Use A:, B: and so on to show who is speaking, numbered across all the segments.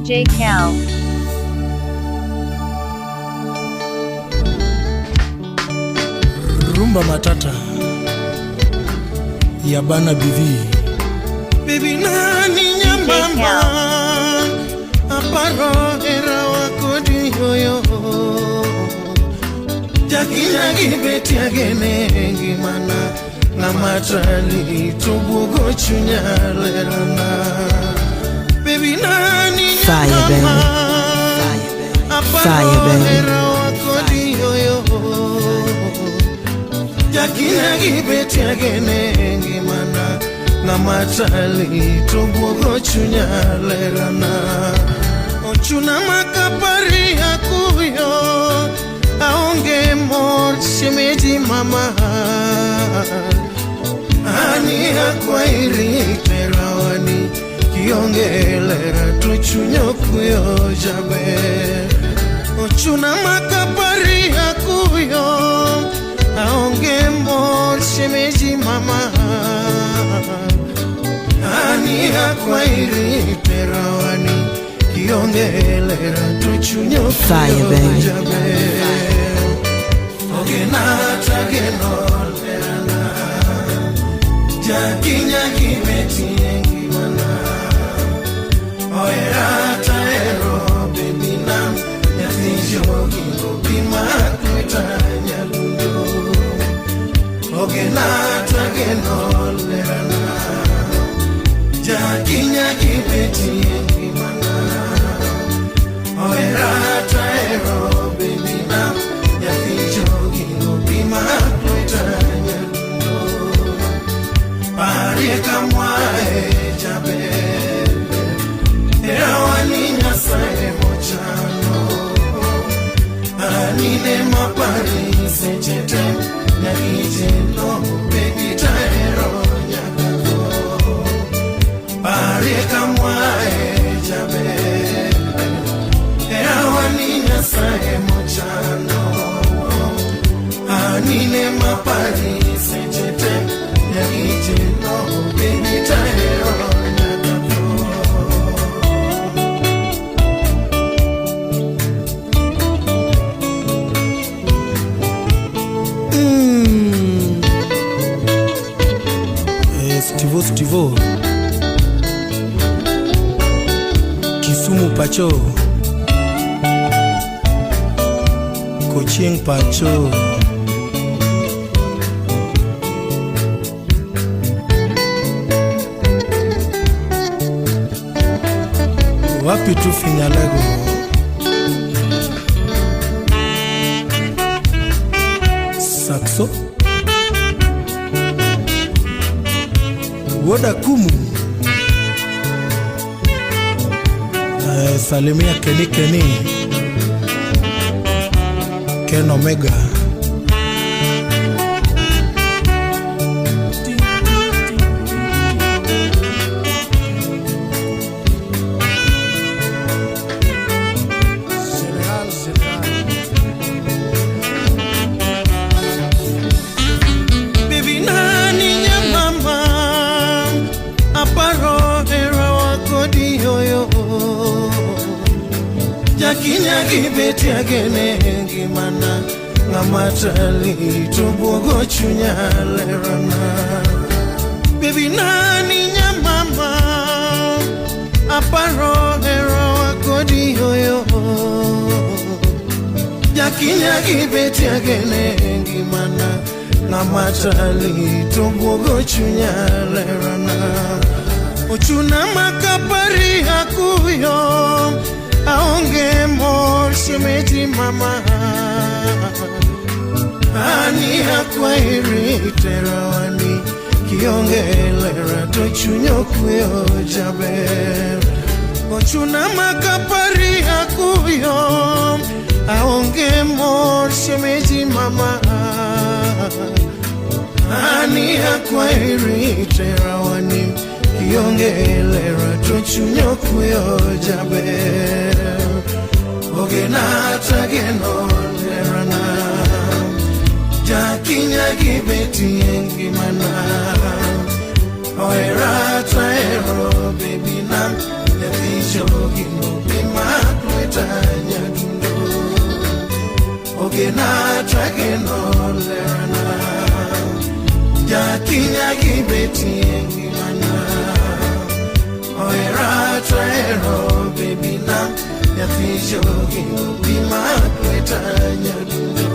A: DJ Cal.
B: Rumba matata ya bana Bibi nani nyambamba aparo era wakodi yoyo Jaki beti agene ngimana Namatali tubugo chunyalerana Baby nani nyambamba aparo era wakodi yoyo Jaki beti agene ngimana Namatali tubugo chunyalerana Ochuna makapari akuyo Aonge mor shemeji mama Ani akwairi terawani Kiongelera tuchunyo kuyo jabe Ochuna makapari akuyo Aonge mor shemeji mama Ani akwairi terawani Kiongelera tuchunyo kuyo jabe Ogenata genolerana Jaki beti ngimana Oerata ero baby nam Yazijo kingo bima kweta nyalundo Ogenata genolerana Jaki beti ngimana Oerata ero baby nam Yazijo Kamwae jabe Erawani nyasae mochano Anine mapari sechete Nyakijino begita ero nyakako Pari kamwae jabe Erawani nyasae mochano Anine mapari sechete Nyakijino begita ero nyakako Stivo Kisumu Pacho Kochieng Pacho Wapi tu Finyalego Saxo Woda Kumu Salimia Keni Ken Omega Baby nani nyambamba Aparo era wakodi yoyo Jaki beti agene ngimana Namatali tubugo chunyalerana Baby nani nyambamba Aparo era wakodi yoyo Jaki beti agene ngimana Namatali tubugo chunyalerana Ochuna makapari akuyo Aonge mor shemeji mama Ani akwairi terawani Kiongelera tochunyo kuyo jabe Ochuna makapari akuyo Aonge mor shemeji mama Ani akwairi terawani Kiongelera tochunyo kuyo jabe Ogenata genolerana Jaki beti ngimana Oerata ero baby nam Yazijo kingo trageno lerana Jakinya gibeti engi mana Oera traero baby na Yatisho bima kweta nyadundo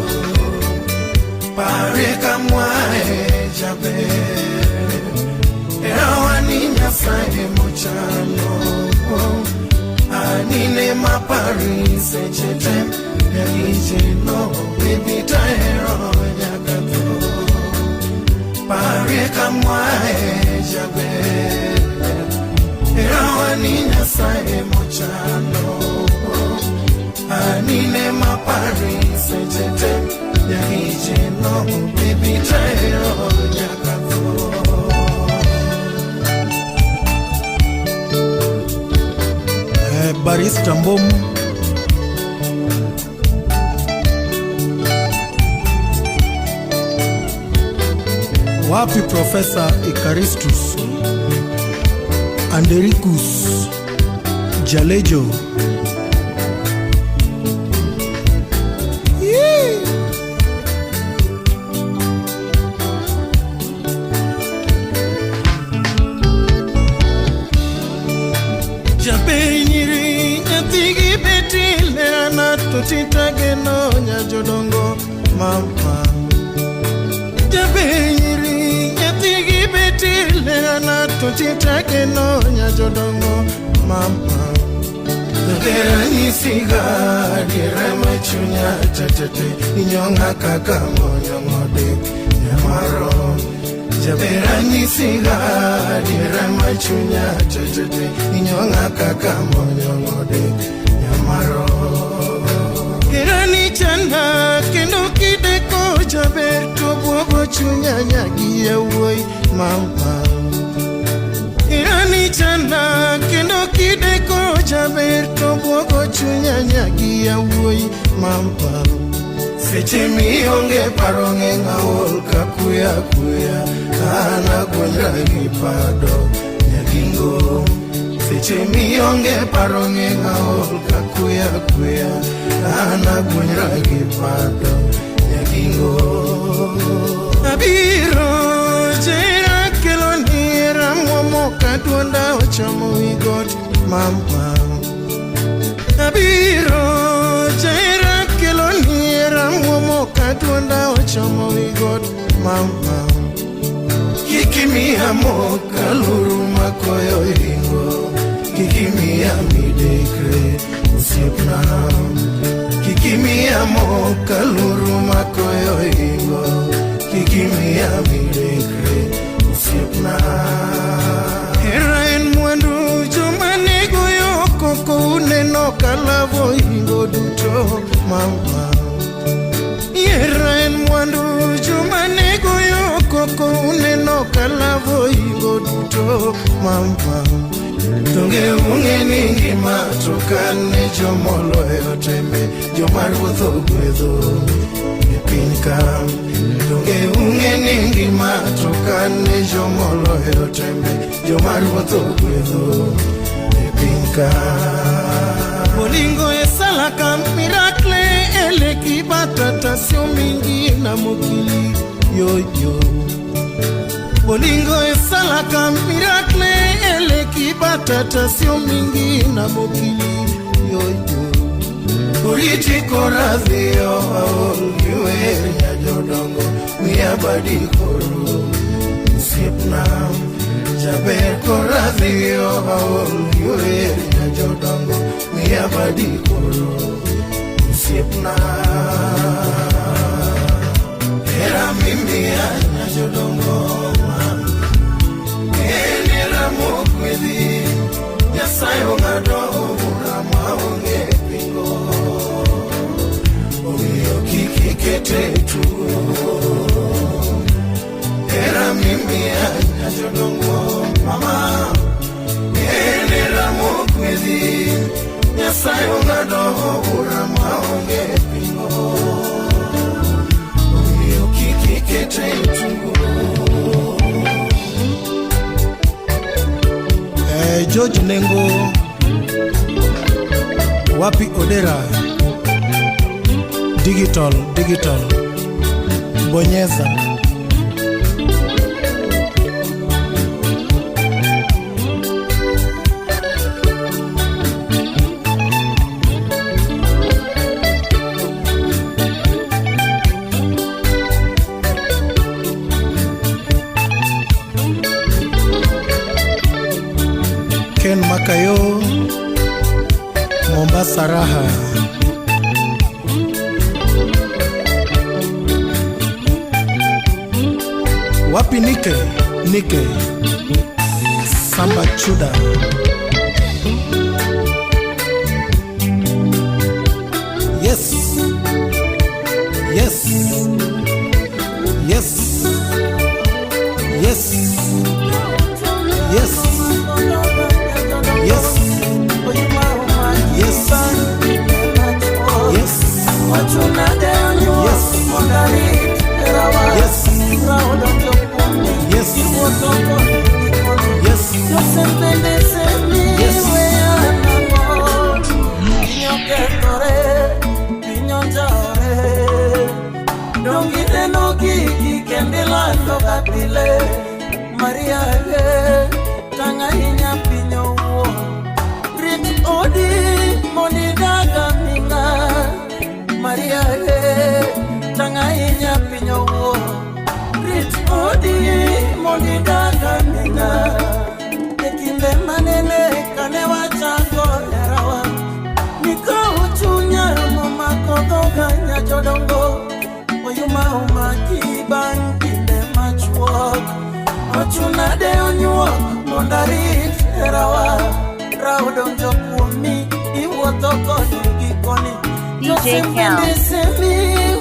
B: Pare kamwae jabe Erawani nyasaye mochano Anine mapari sechete Yagijeno baby taero nyakato Pare kamwae jabe Erawani nyasaye mochano Anine mapari sechete Yagijeno baby taero nyakato Barista Mbomu wapi Professor Ikaristus Andericus Jalejo Titageno nyajodongo mama Jabenyiri nyatigi betile na titageno nyajodongo mama Dera nisiga dira machunya tetete inyonga kaka monyongode nyamaro Jabera nisiga dira machunya tetete inyonga kaka monyongode nyamaro Kirani chanda kendo kideko jaber to bogo chunya nyagi yawoi mama Kirani chanda kendo kideko jaber to bogo chunya nyagi yawoi mama Seche mionge paronge ngawol kakuya kuya Ana gwendra gipado nyagingo Seche mionge paronge ngawol kakuya kuya Ana gwendra gipado nyagingo Abiro jera keloni ramwomo kadwonda ochamo wigot mama Abiro jera keloni ramwomo kadwonda ochamo wigot mama Kikimiya moka luru makoyo ingo Kikimiya midekre usiepna Kikimiya moka luru makoyo ingo Kikimiya midekre usiepna Hera en mwandu jomanego yoko Kouneno kalavo ingo duto mama Hera en mwandu jomanego yoko Kouneno kalavo ingo duto mama Donge unge ningi matokane jomolo yotembe Jomarwotho gwedho epinka Donge unge ningi matokane jomolo yotembe Jomarwotho gwedho epinka Bolingo esalaka miracle eleki batata sio mingi na mokili yo Bolingo esalaka miracle eleki batata sio mingi na mokili yo Politiko radhio aol yuer nyajodongo Miabadi koro msiepna Jaber koradhio aol yuer nyajodongo Miabadi koro msiepna Era mimi ya nyajodongo Enera mokwedi Nyasayo ngado murama onge pingo Omiyo kikikete tu Era mimi ya nyajodongo mama Enera mokwedi Nyasayo ngado murama onge pingo Omiyo kikikete tu George Nengo wapi Odera digital bonyeza. Ken Makayo, Mombasa Raha. Wapi Nike Samba Chuda. Yes, yes, yes, yes, yes.
A: Maria tanga inya pinyo Rich odi moni daga minga Maria tanga inya pinyo Rich odi moni daga minga Ekinde manene kane wachako erawa Nika uchunya mama kodoga nya jodongo Oyuma umaki bankinde machwok Ochuna de onyuok mondarit erawa Raudon jokumi iwoto koni gikoni
C: DJ Cal
A: Semi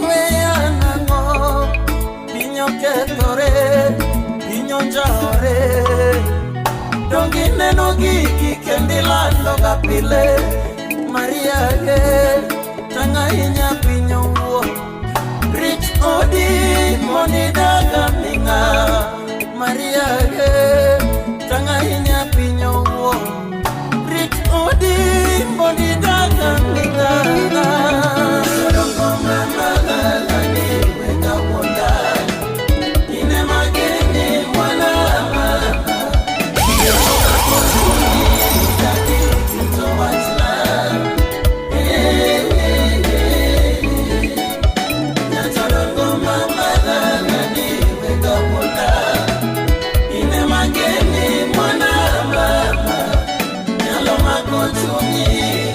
A: weyanango Pinyo ketore, pinyo njore Dongi neno gigi kendilando kapile Maria ye, tanga inya pinyo uo Rich odi moni daga minga Maria tanga inya pinyo uo Rich odi moni daga minga Rodongo mama lalani weka wonda Ine mageni mwana mama Iyo kakotuni dadi kinto wachla Rodongo mama lalani weka wonda Ine mageni mwana mama Nyalo makochuni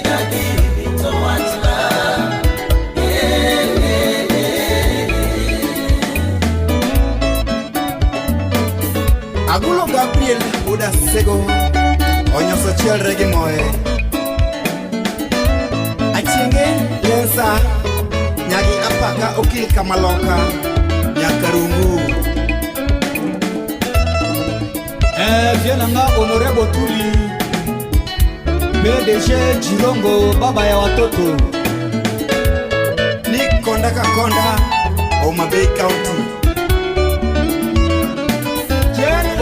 A: dadi kinto wachla
D: Agulo Gabriel Uda Sego Onyoso chiel regi moe Achienge Lensa Nyagi apaka okil kamaloka Nyakarungu
E: Vienanga Honorable Tuli PDG Jirongo baba ya watoto
D: Ni Konda Kakonda Homa Bay County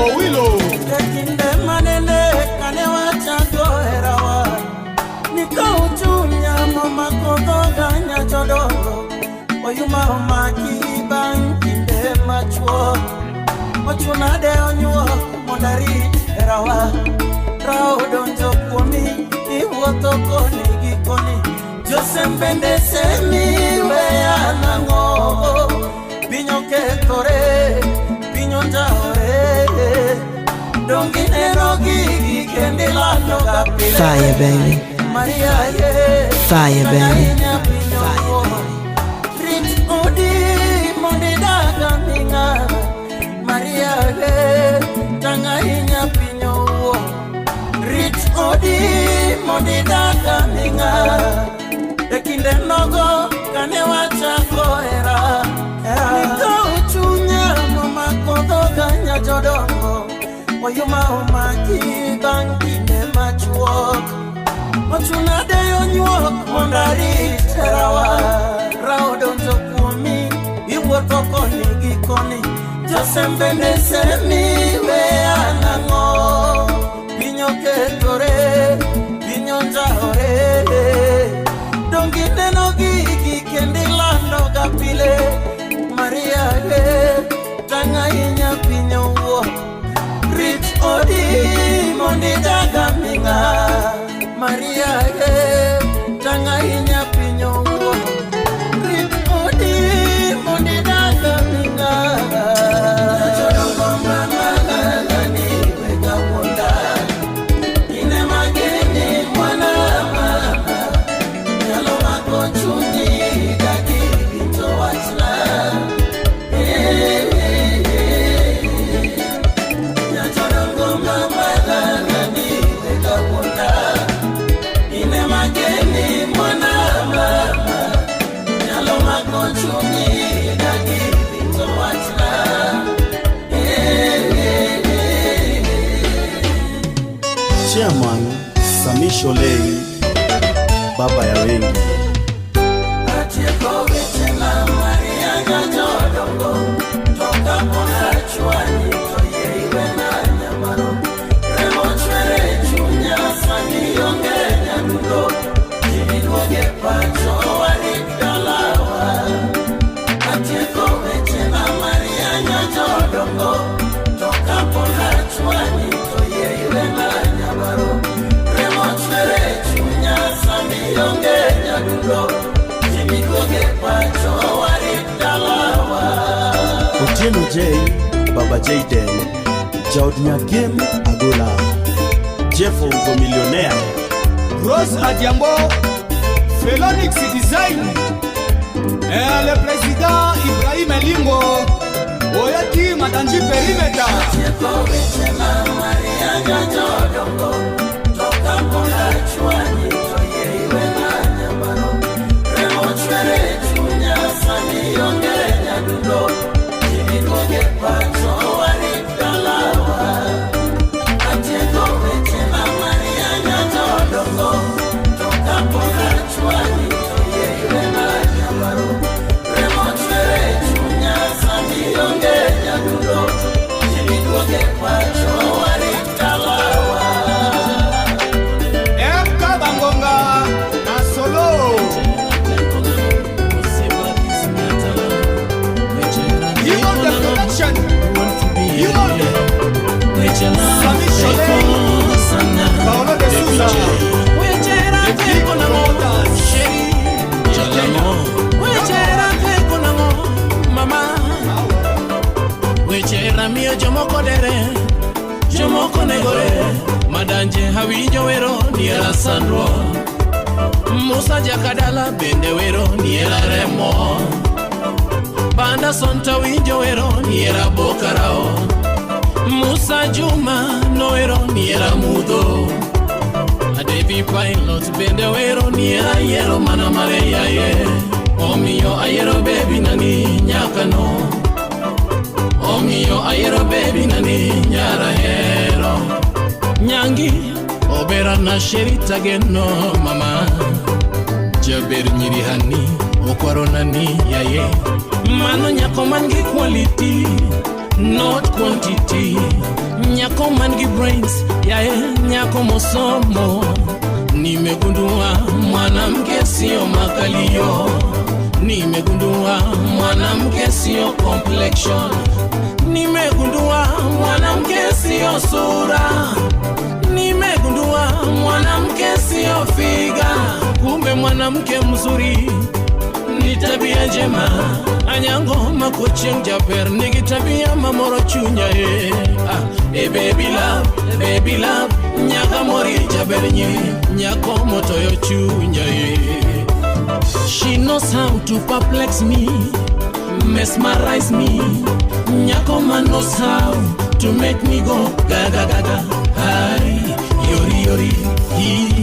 E: Owilo
A: Ekinde manene kane wachako erawa Nika uchunya mama kodoga nya jodongo Oyuma umaki bankinde machwo Ochuna de onyuo mondarit erawa Raudon jokumi iwoto koni gikoni Josembende semi weyanango Pinyo ketore, pinyo njore Dongi nero gigi kendilando kapile
F: Fire, baby.
A: Maria
F: Fire, baby.
A: Rich odi mondi daga minga Maria tanga inya pinyo Rich odi mondi daga minga Ekinde nogo kane wachako era Nika uchunya mama kodoga nya jodongo Oyuma umaki bankinde machwok Ochuna de onyuok mondari terawa Raudon jokumi iwoto koni gikoni Josembende semi weyanango Pinyo ketore, pinyo njahore Dongi neno gigi kendilando
D: Chairman Samisho Lei, baba ya wengi. Otieno J, Baba Jayden, Jaudnya Game Agola, Jeffo the Millionaire,
E: Rose Adiambo, Felonix Design, le président Ibrahim Elingo, Oyati Matanji Perimeter.
C: Mio jomoko dere, jomoko negore, madanje hawinjo wero ni era sandro, Musa jakadala bende wero ni era remo, Banda sonta winjo wero ni era bokarao, Musa Juma no wero ni era mudo, Adevi Pilot bende wero ni era yero mana mareya ye, Omio ayero baby nani nyaka no, Omio ayero baby nani nyara hero Nyangi obera na sherita geno mama Jaber nyiri hani okwaro nani yaye Mano nyako mangi quality not quantity Nyako mangi brains yaye nyako mosomo Nimegundua mwanamke sio makalio Nimegundua mwanamke sio complexion Nimegundua mwanamke sio sura Nimegundua mwanamke sio figa Kumbe mwanamke mzuri ni tabia njema Anyango makocheng jaber nigi tabia mamoro chunya baby love Nyaka mori jaber nyiri Nyako motoyo chunya She knows how to perplex me Mesmerize me Nyako man knows how to make me go gaga gaga Hi, yori yori hi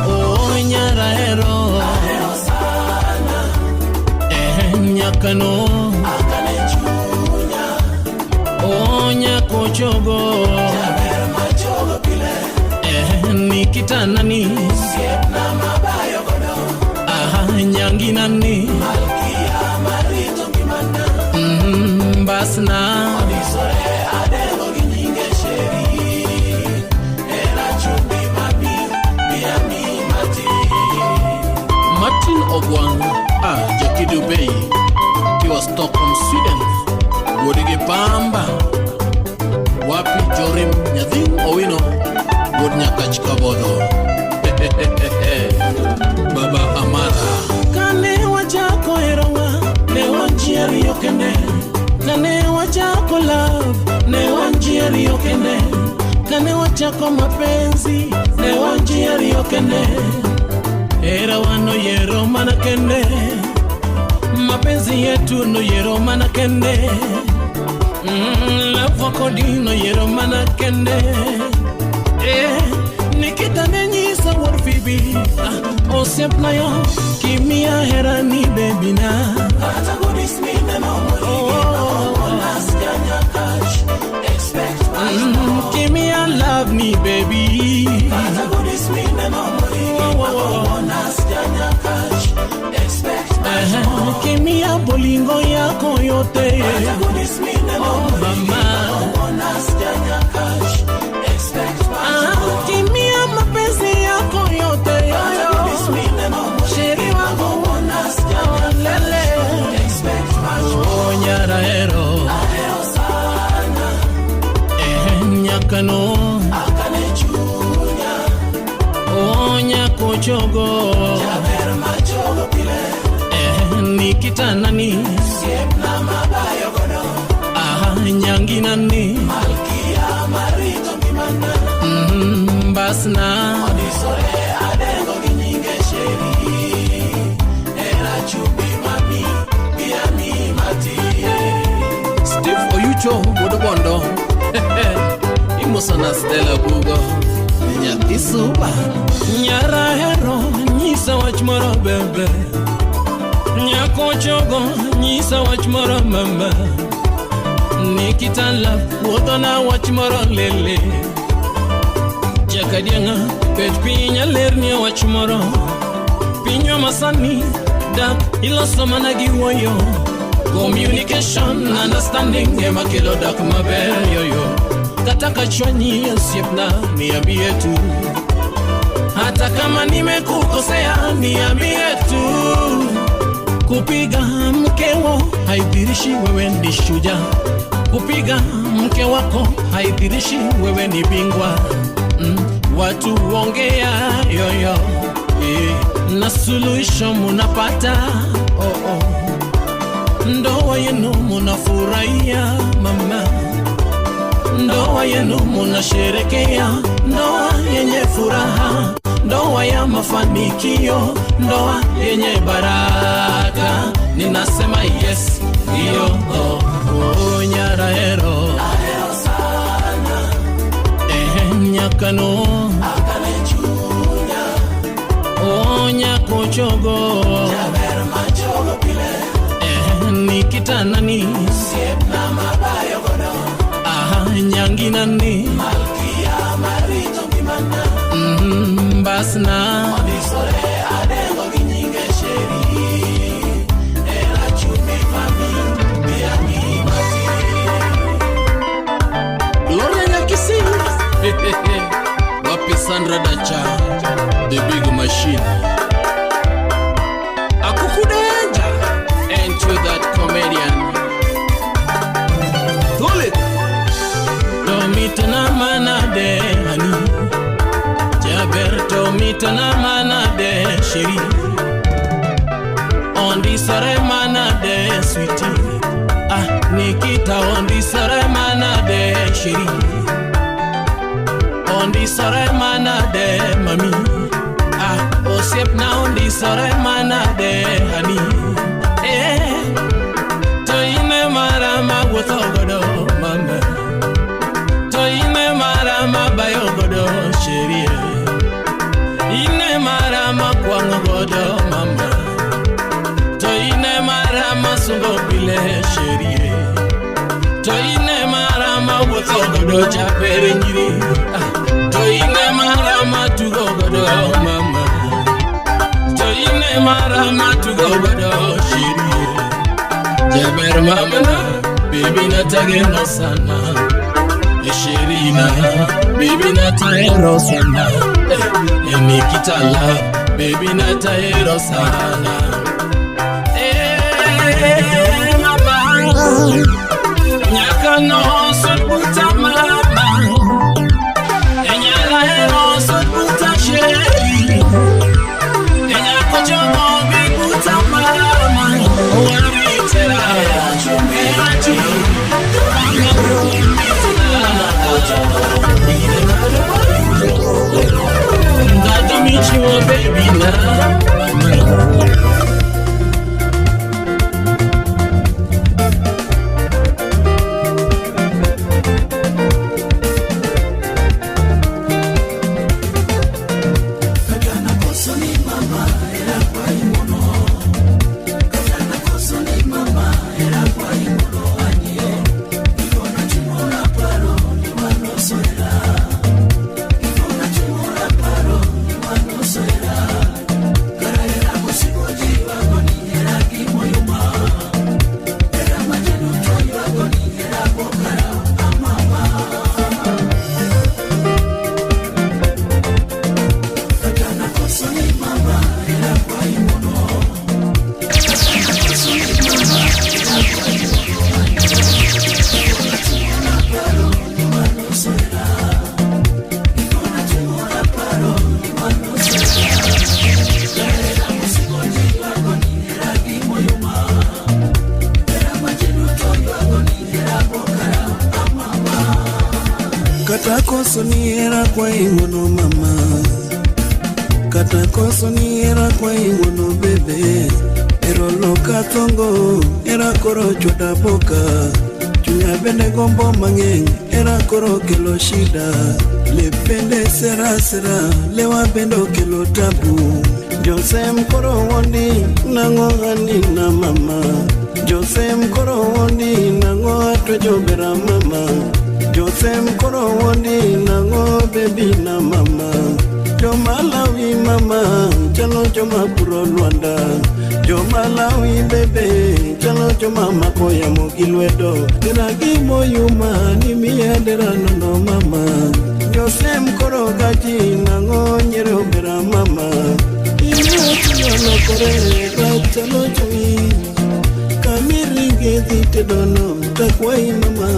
C: Oh nyara hero sana nyaka no akane chunya Oh nyako chogo Jaber machogo pile Nikita nani Siep na mabayo godo Aha nyangi nani Malkia marito kimana Basna Odisore adego ginyinge sheri Era chumbi mabi Miami mati Martin Ogwang Jackie Dubey Kiwa Stockholm, Sweden Wodige Pamba Wapi Jorim Nyadhin Owino Wod nyakach kabodo Baba Amara Kane wachako eronga Ne wanchieri yokene Kane wachako love Ne wanchieri yokene Kane wachako mapenzi Ne wanchieri yokene Era wano yero mana kende Mapenzi yetu no yero mana kende Love wako di no yero mana kende Nikita nenyisa warfibi Osepna yo Kimia hera ni baby na Atagodis mi memomori Expect Kimia love ni baby yote. Oh mama, kimia mapenzi yako yote. Sheri wangu lele. Oh nyarahero nyakano oh nyakochogo nikitanani nyanginani basna Steve Oyucho Bodobondo Imosana Stella Bugo Nyatisuba Nyarahero Nyisa wachmoro bebe Nyakochogo Nyisa wachmoro mama Nikitan love Wotona wachmoro lele Jakadianga Pech pinya lernia wachmoro Pinyo masani Dak ilosomana giwoyo Communication, understanding, ema kilo dak maber yoyo. Kataka chwanyi siepna niambie tu. Hata kama nimekukosea niambie tu. Kupiga mkeo haidhirishi wewe ni shujaa. Kupiga mke wako haidhirishi wewe ni bingwa. Watu ongea yoyo. Na suluhisho munapata. Oh oh. Ndoa yenu munafurahia mama, ndoa yenu munasherekea, ndoa yenye furaha, ndoa ya mafanikio, ndoa yenye baraka. Ninasema yes, iyo oh nyarahero nyakano oh nyakochogo nikitanani siepna mabayo godo nyanginani malkia marito mimana basna odisore adengo ginyinge sheri era chumi mami biangi mati Gloria Nyakisi Wapi Sandra Dacha The Big Machine Akukudenja to that comedian Tulit Tomitana manade honey Jaber tomitana manade sheri Ondi sore manade sweetie Nikita ondi sore manade sheri Ondi sore manade mami Osiep na ondi sore manade honey Toine marama wotogodo mama Toine marama bayogodo sherie Ine marama kwangogodo mama Toine marama sungo pile sherie Toine marama wotogodo chapere njiri Toine marama tugogodo mama Toine marama tugogodo sherie Jaber mamana, baby na tagero sana Esherina, baby na tagero sana Nikitala, baby na tagero sana mama Nyakano sotbuta mama Enyalahero sotbuta sheri Enyakochomo bibuta mama Got to meet you, baby, now.
A: Kata koso ni era kwa ingono mama, kata koso ni era kwa ingono bebe. Ero loka tongo era koro choda boka, chunya bende gombo mangeng era koro kelo shida. Le pende sera sera lewa bendo kelo tabu. Josem koro wondi nango ani na mama, Josem koro wondi nango atwejo bera mama, Josem koro wondi nango baby na mama. Jomalawi mama chalo joma puro Luanda, Jomalawi bebe chalo joma makoya mogilwedo. Diragi moyuma ni miadera nono mama, Josem koro gaji nango nyere obera mama. Ino kore chalo jomi kamiri gezi te dono takwai mama.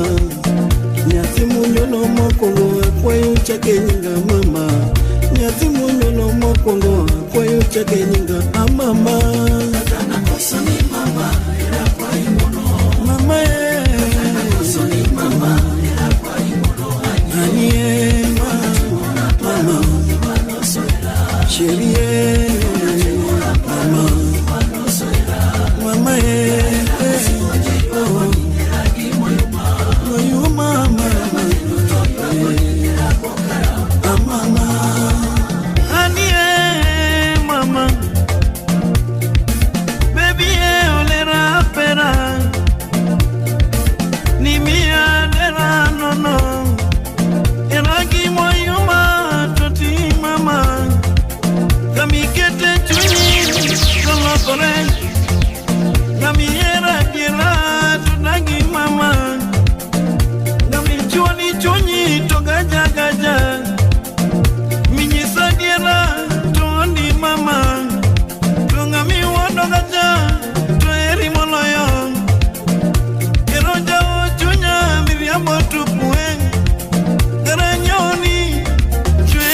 A: Nyati munyolo mokongo akwayo chake nyinga mama, nyati munyolo mokongo akwayo chake nyinga mama. Katana kosa ni mama era kwa imono mama katana kosa ni mama era kwa imono anie mama sherie mama mama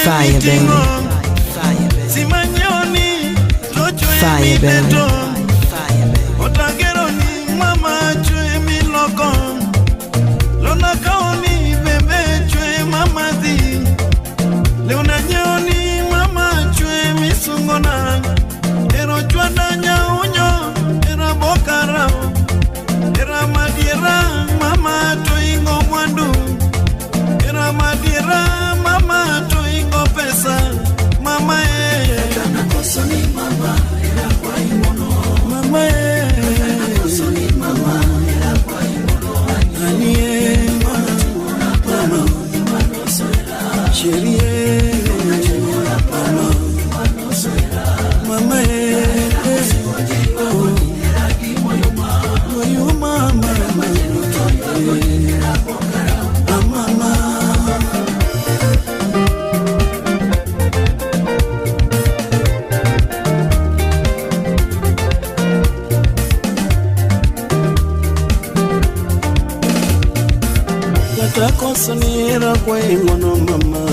F: Fire, baby. Fire, baby. Fire, baby.
A: Otagero ni mama chwe miloko, lona kaoni bebe chwe mama di, leona nyoni mama chwe misungona, ero chwana nyaunyo, era bokara, era madiera mama toingo mwandu, era madiera mama toingo pesa, mama katana kosa ni mama era kwa imono mama kosa ni mama era kwa imono anie mama sherie mama mama moyo mama kata kosa ni era kwa ingono mama,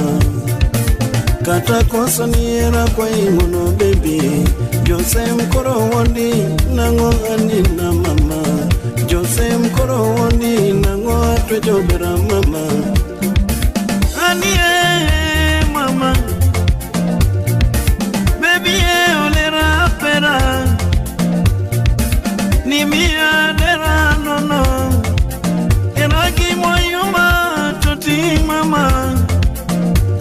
A: kata kosa ni era kwa ingono baby. Josem koro wondi nango ani na mama, Josem koro wondi nango atwejo bera mama. Anie mama baby olera pera ni mia dera nono eragi moyuma toti mama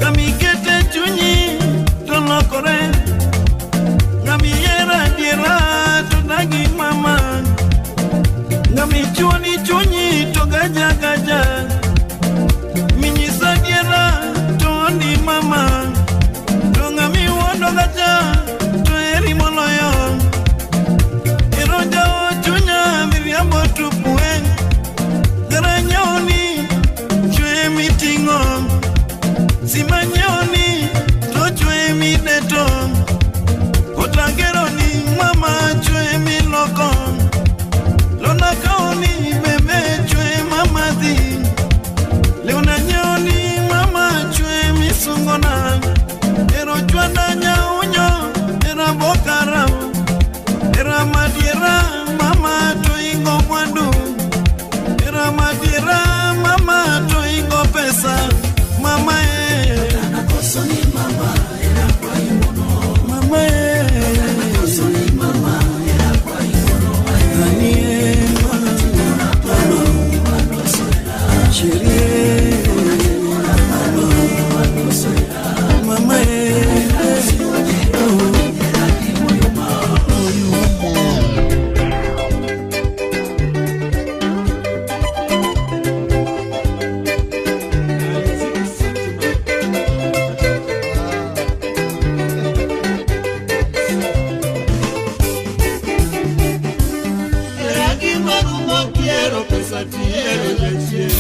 A: kamikete chunyi tolokore ngamiera dira tunagi mama ngamichuani chunyi togaja gaja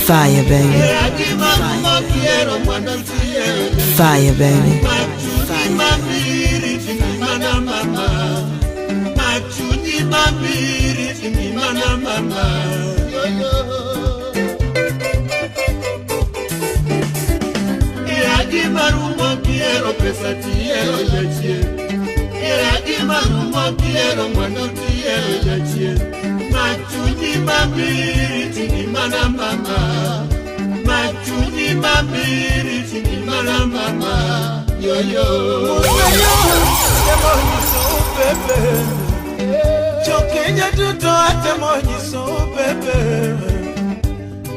F: Fire, baby. Fire, baby.
A: Chokenya tuto atemonyi so bebe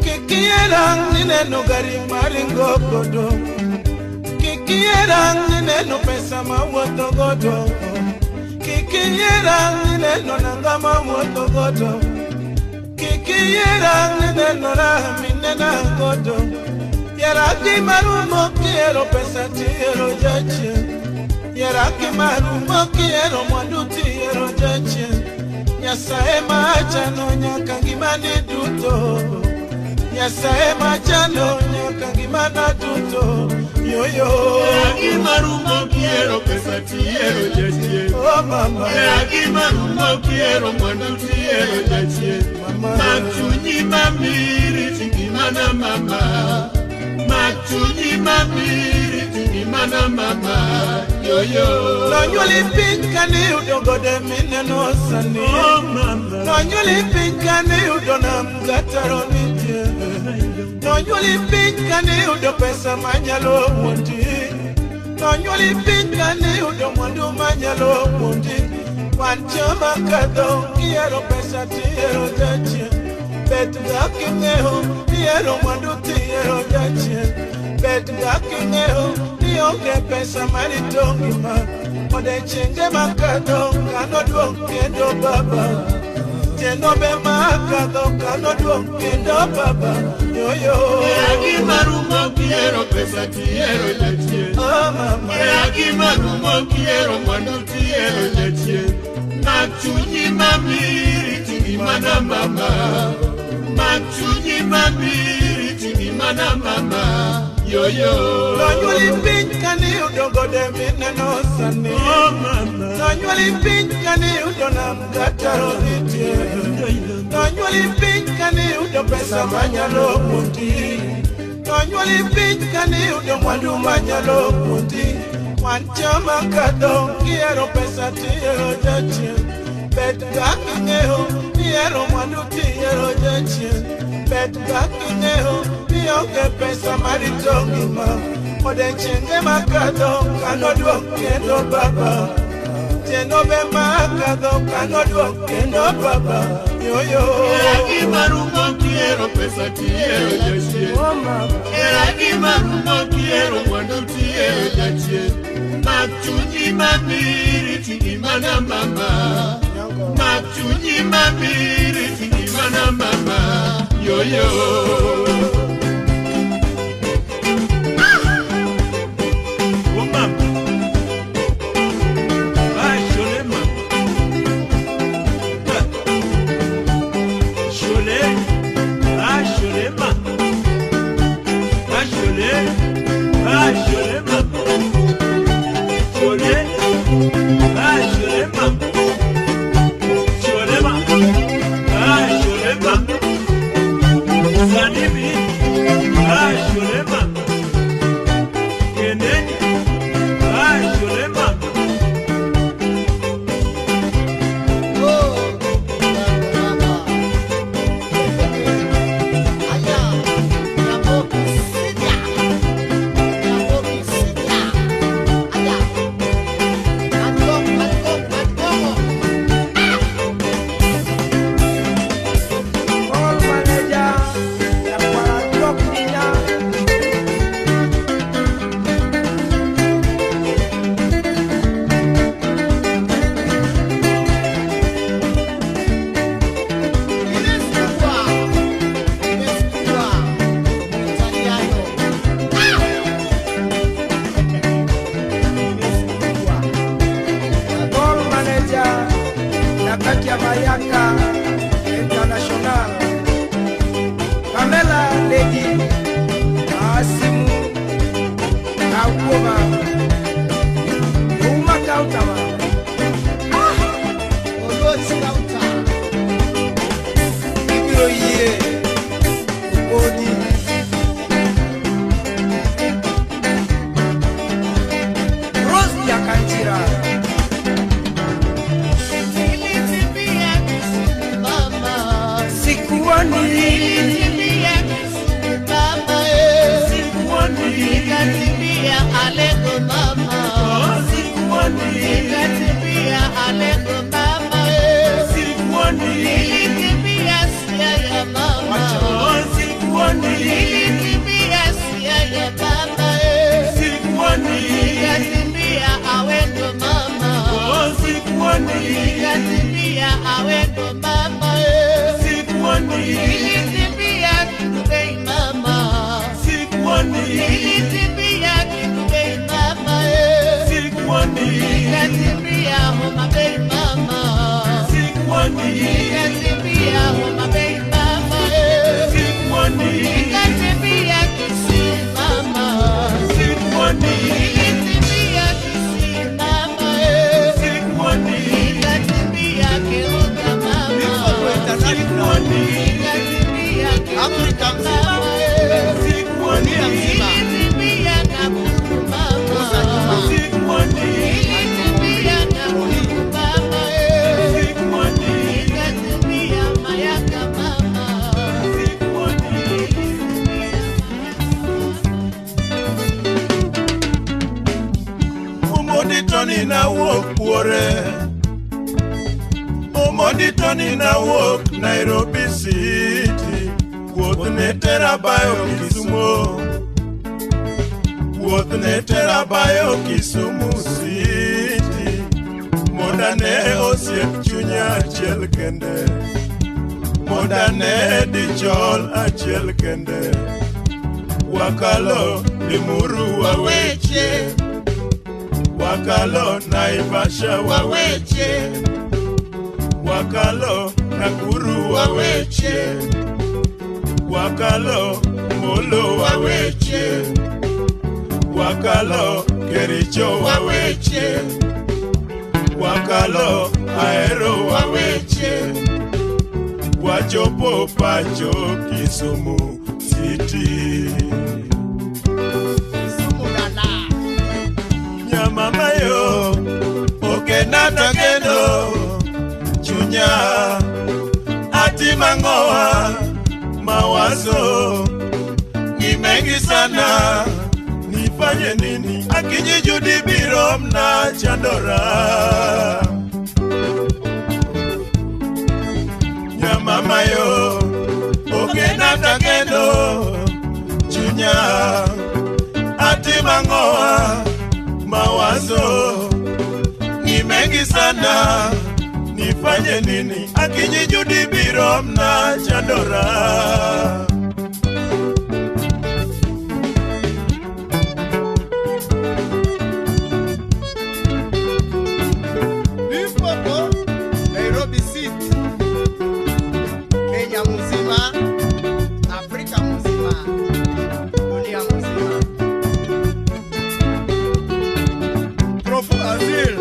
A: Kikierang nineno gari maringo godo Kikierang nineno pesa mawuotho godo Kikierang nineno nanga mawuotho godo Kikierang nineno raha minena godo Yaraki marumo kiero pesa tiero jache Yaraki marumo kiero mwandu tiero jache Nyasaye machano nyaka ngimani duto Nyasaye machano nyaka ngimana duto Yoyo Yaraki marumo kiero pesa tiero jache Oh mama Yaraki marumo kiero mwandu tiero jache Machunyi mamiri tingimana mama Machunyi mamiri tingimana mama Yoyo Nonyuli pinkani udogode mineno sani Oh mama Nonyuli pinkani udona mgataro nitye Nonyuli pinkani udo pesa manyalo mundi Nonyuli pinkani udo mwandu manyalo mundi Wanchama kado kiero pesa tiero jache Betga kingeho tiero mwandu tiero jache Betga kingeho nionge pesa maritongima Ode chenge makado kano duong kendo baba Jenobe makado kano duong kendo baba Yoyo Eagi marumo kiero pesa tiero jache Oh mama Eagi marumo kiero mwandu tiero jache Machunyi mamiri tingimana mama Machunyi mamiri tingimana mama Yoyo Nonyuli pinkani udogode mineno sani Oh mama Nonyuli pinkani udona mgataro nitye Nonyuli pinkani udo pesa manyalo mundi Nonyuli pinkani udo mwandu manyalo mundi Wanchama kado kiero pesa tiero jache Betga kingeho niero mwandu tiero jache Betga kingeho nionge pesa maritongima Ode chenge makado kano duong kendo baba Jenobe makado kano duong kendo baba Yoyo Eagi marumo kiero pesa tiero jache Eagi marumo kiero mwandu tiero jache Machunyi mamiri tingimana mama Machunyi mamiri tingimana mama Yoyo Oh mama Ay shole mama Shole Ay shole mama Ay shole Ay shole mama Shole, ah shole mam, ah shole mam, Sanibi, ah shole mam, Keneni, ah shole mam.
G: I'm yako mama
C: sikuoni
G: nilitibia kitubei mama
C: sikuoni
G: nilitibia kitubei mama
C: sikuoni
G: nikatibia homa bei mama
C: sikuoni
G: nikatibia homa bei mama
C: sikuoni
G: nikatibia kisi mama
C: sikuoni
G: nilitibia kisi mama
C: sikuoni
G: nikatibia keroka mama
C: sikuoni
G: nikatibia
E: Afrika
G: mama
C: sikuoni
G: nilitibia kaburu mama
C: sikuoni
G: nilitibia kaburu mama
C: sikuoni
G: nikatibia mayaka mama
C: Umoditoni na wuok puore Umoditoni na wuok Nairobi City Wuoth ne tera bayo Kisumu Wuoth ne tera bayo Kisumu City Moda ne osiep chunya achiel kende Moda ne dichol achiel kende Wakalo Limuru waweche Wakalo Naivasha waweche Wakalo Nakuru waweche Wakalo Molo waweche Wakalo Kericho waweche Wakalo Ahero waweche Wachopo pacho Kisumu City Nyamama yo Okenata kendo Chunya Ati mangoa Mawazo Ni mengi sana Nifanye nini Akinyi judi biro mna chandora Nyamama yo Okenata kendo Chunya Ati mangoa Mawazo Ni mengi sana Nifanye nini Akinyi judi biro mna chandora
E: Limpopo, Nairobi City, Kenya mzima, Afrika mzima, dunia mzima. Profu Azil,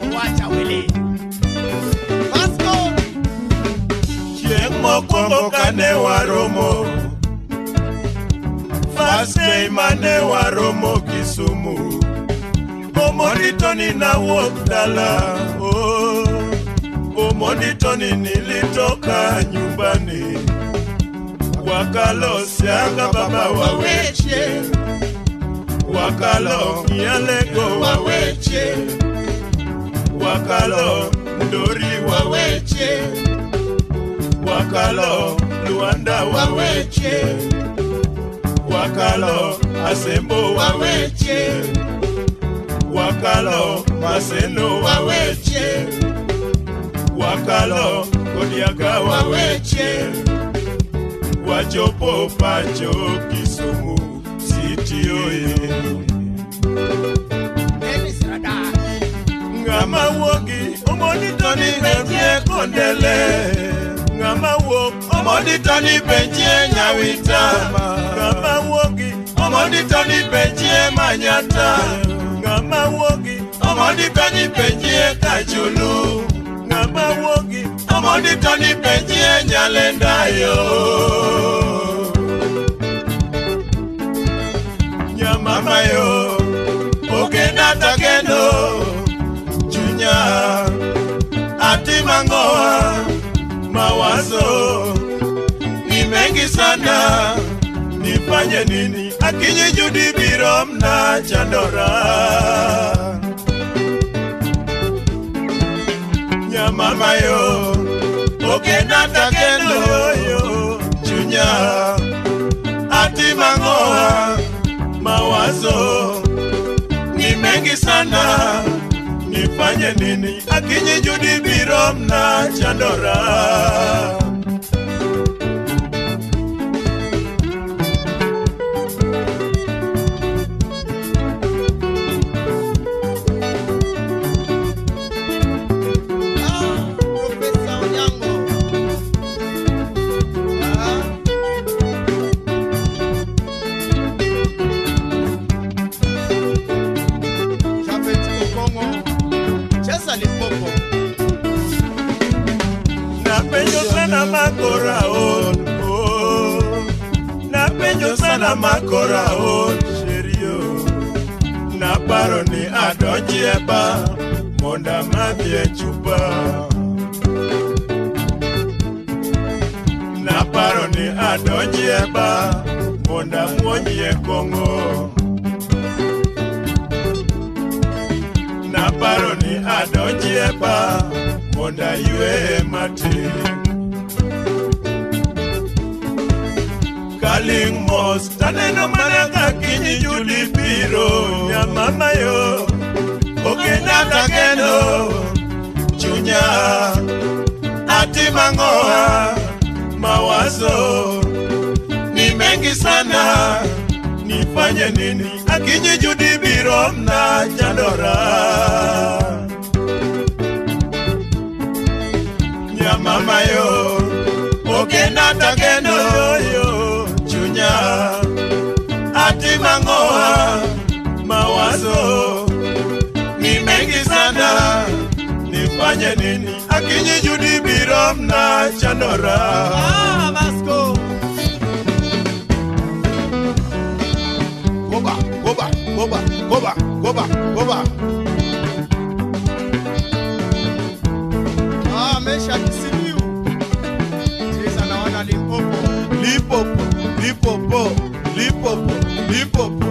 E: Owacha Wili, Vasco,
C: Chieng' mokwongo kane waromo First day mane waromo Kisumu Omoditoni na wuok dala Omoditoni nilitoka nyumbani Wakalo Sianga baba waweche Wakalo Nyalego waweche Wakalo Ndori waweche Wakalo Luanda waweche Wakalo Asembo waweche Wakalo Maseno waweche Wakalo Kodiaga waweche Wachopo pacho Kisumu City oye
E: Ellis Radar,
C: Ngama wogi Omoditoni benje kondele Ngama wog Omoditoni benje nyawita Ngama wogi Omoditoni benje manyata Ngama wogi Omoditoni benje kachulu Ngama wogi Omoditoni benje nyalenda yo Nyamama yo Okenata kendo Chunya Ati mangoa Mawazo Ni mengi sana Nifanye nini Akinyi judi biro mna chandora Nyamama yo Okenata kendo yo Chunya Ati mangoa Mawazo Ni mengi sana Nifanye
H: nifanye nini akinyi Judi biro na chandora. Napenjo sana makoraon sherio. Naparo ni adonjie ba monda madhie chupa. Naparo ni adonjie ba monda mwonyie kongo. Naparo ni adonjie ba monda yue mati. Kaling mos taneno manaka kinyi Judi biro ya mama yo. Okenata keno chunya ati mangoa mawazo ni mengi sana. Nifanye nini akinyi Judi biro na chandora. Ya mama yo okenata keno yo ati mangoa mawazo ni mengi sana. Nifanye nini akinyi Judi biro na chandora. Vasco goba goba goba goba goba goba. Mesha kisimiu sasa naona Limpopo Limpopo Limpopo Limpopo Limpopo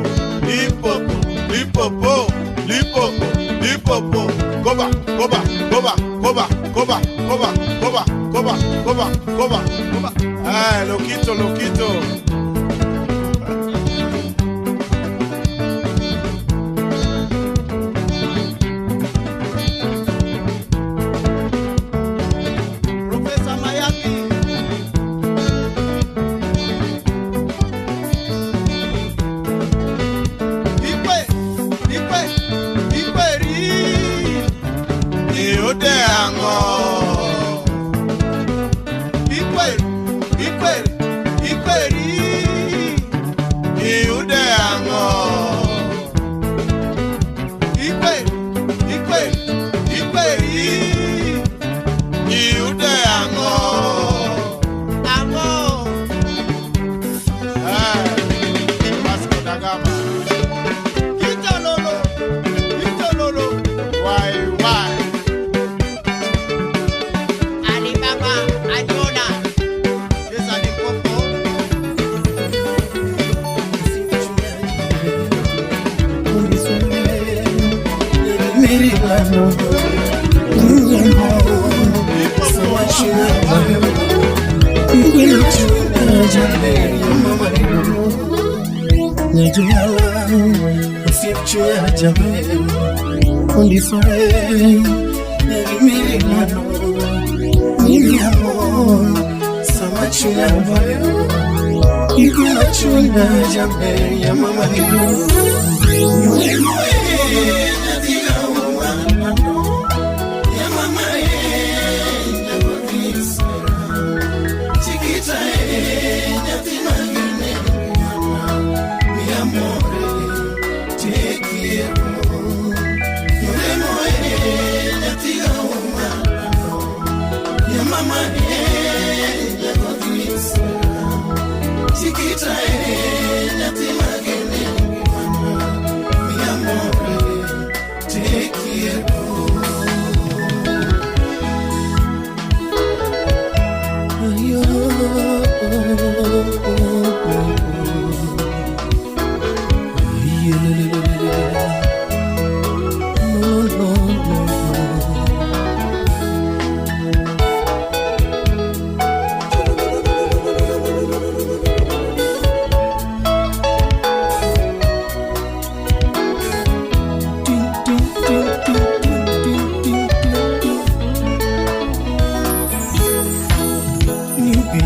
H: Limpopo Limpopo Limpopo Limpopo goba goba goba goba goba goba goba goba goba goba goba. Ah, loquito loquito.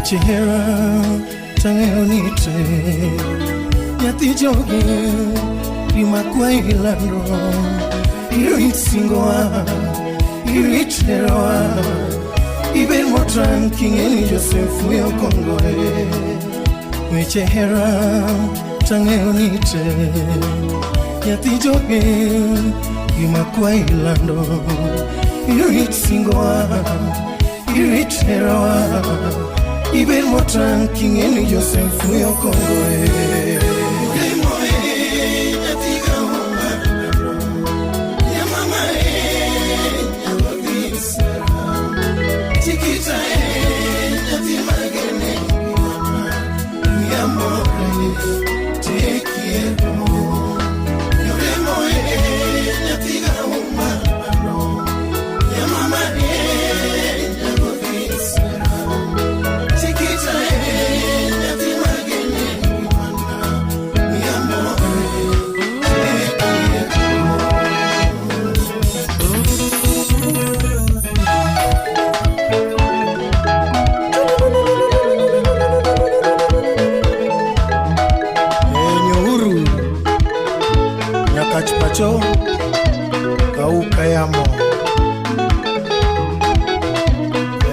B: Wechehera tang'eyo nite nyathi joge gima kwa ilando irit singowa irit herowa ibed motang king'eni Joseph Uyo Kongoe. Wechehera tang'eyo nite nyathi joge gima kwa ilando irit singowa irit herowa ibed motang king'eni Joseph Uyo Kongoe. Kayamo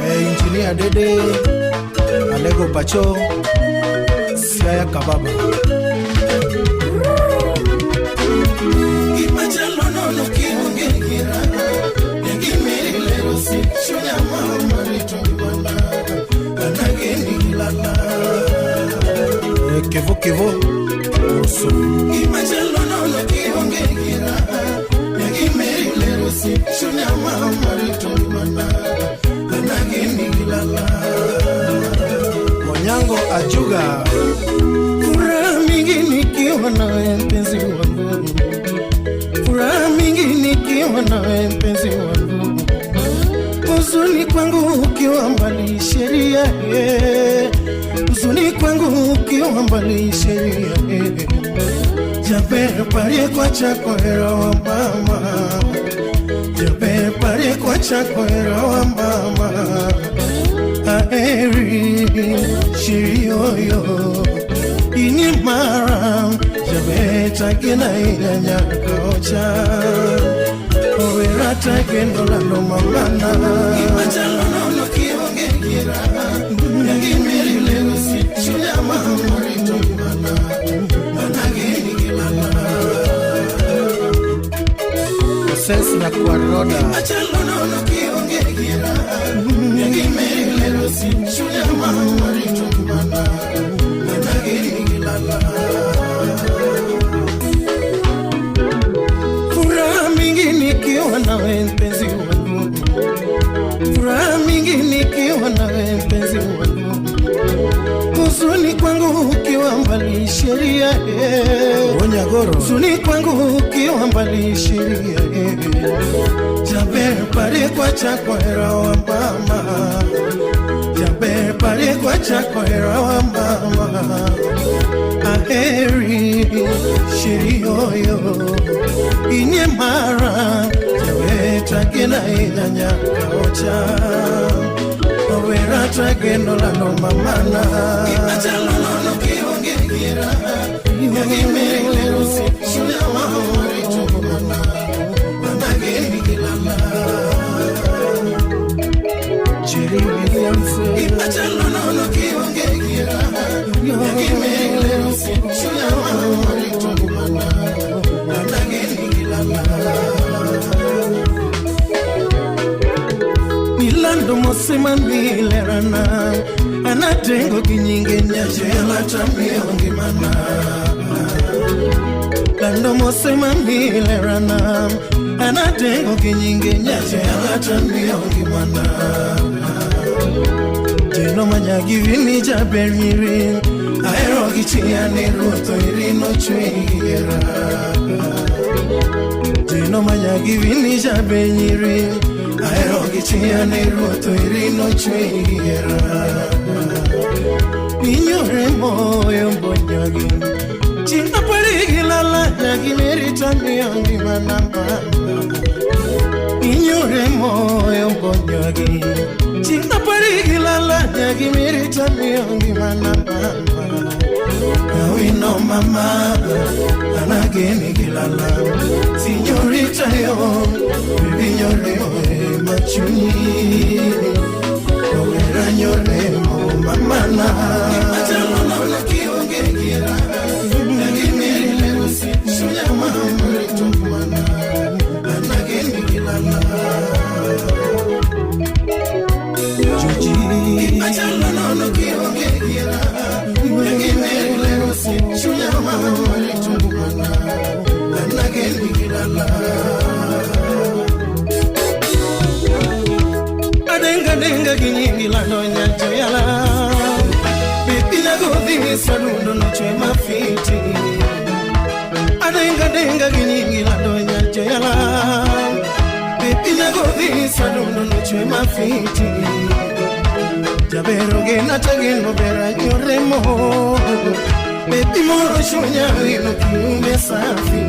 B: Engineer Dede Alego Pacho Siaya Kababa Imajalo no kiunge gira Nengi meri lero si Shunya mama rito imana Anageni lala Kevo kevo Oso Imajalo no kiunge gira Shunya mama rito imana Anageni lala Monyango Ajuga Furaha mingi nikiwa nawe mpenzi wangu Furaha mingi nikiwa nawe mpenzi wangu Huzuni kwangu ukiwa mbali sheria Huzuni kwangu ukiwa mbali sheria Jabe pare kwa chako hera wa mama Jabe pare kwa chako hera wa mama Aheri shirioyo Inimara Jabe takina inyanya kocha Owera takendo lando mamana Imajalo no kionge gira Yagimiri lewisi Shunya mama rito imana Anageni gilala Sesi na kuaroda Imajalo no kionge gira Yagimiri lewisi Shunya mama rito imana Anageni gilala Furaha mingi nikiwa nawe mpenzi wangu Furaha mingi nikiwa nawe mpenzi wangu Huzuni kwangu ukiwa mbali sheria Onyagoro Huzuni kwangu ukiwa mbali sheria Jabe pare kwa chako hera wa mama Jabe pare kwa chako hera wa mama Aheri shirioyo Inyemara Jabe takina inyanya kaocha Owera takendo lano mamana Imajalo no kionge gira Yagimiri lerusi Shunya mama rito kumana Anageni gilala Jerry Williams Imajalo no kionge gira Yagimiri lerusi Shunya mama rito kumana Anageni gilala Nilando mosema nilerana Anatengo kinyinge nyache Alatamiongi mana Lando mosema nilerana Anatengo kinyinge nyache Alatamiongi mana Jeno manyagi vini jaberirin Aero gichia niruto irino chweigira Jeno manyagi vini jaberirin Aero gichia niruto irino chweigira Ninyore moyo mbonyagi Chinta parigi lala Nyagi nerita miongi manamba Ninyore moyo mbonyagi Chinta parigi lala gimirita miongi mana mama Kawino mama Anageni gilala Signorita yo Bibinyore machuni Owera nyore mama na Atalo na kionge gira Nagimirile usi Shunya mama ritumana Anageni gilala Juji Atalo na kionge gira Nagimirile usi Shunya mama ritumana Anageni gilala Denga ginyingi la donya joyala Bipina godhi salundo no chwe mafiti Denga ginyingi la donya joyala Bipina godhi salundo no chwe mafiti Jabero gena tagen mobera nyoremo Bepi moro shunya wino kiume safi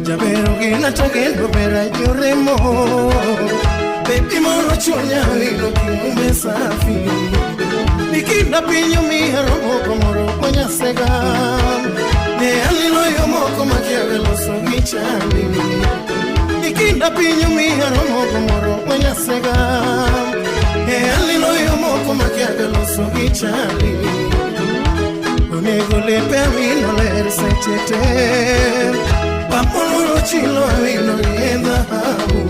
B: Jabero gena tagen mobera nyoremo Baby moro chunya wino kiumbe safi Nikina pinyo miharo moko moro konya sega Ne alilo yo moko makiawe loso gichani Nikina pinyo miharo moko moro konya sega Ne alilo yo moko makiawe loso gichani Onego lepe wino ler sechete Papolo chilo wino lienda habu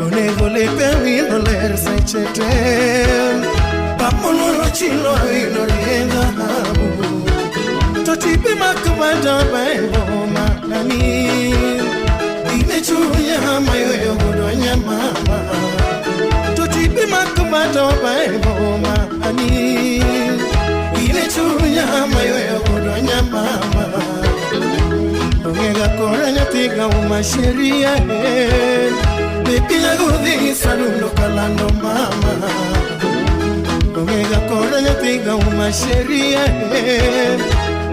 B: Onego lepe wino ler sechete Papolo chilo wino lienda habu Totipe makubada baebo makani Ine chunya mayoyo gudonya mama Totipe makubada baebo makani Ine chunya mayoyo gudonya mama Ongega koranya tiga umasheria Bipina godhi salundo kalando mama Omega koranya tiga umasheria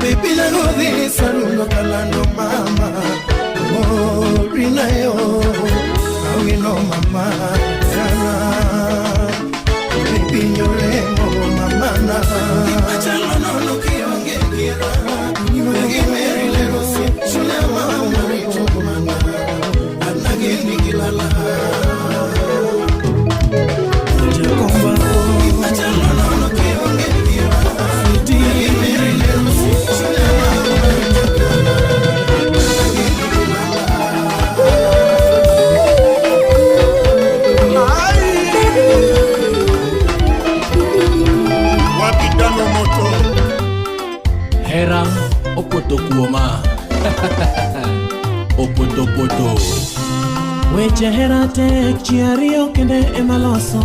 B: Bipina godhi salundo kalando mama Oh, rina yo Awino mama Bipinyo rengo mama na Achalo no kionge gira Yuegi meri lero si Shuna mama rito kumana Anageni gilala
H: Wapitano moto
C: Hera opoto kuoma Opoto poto Weche hera tek chiario kende emaloso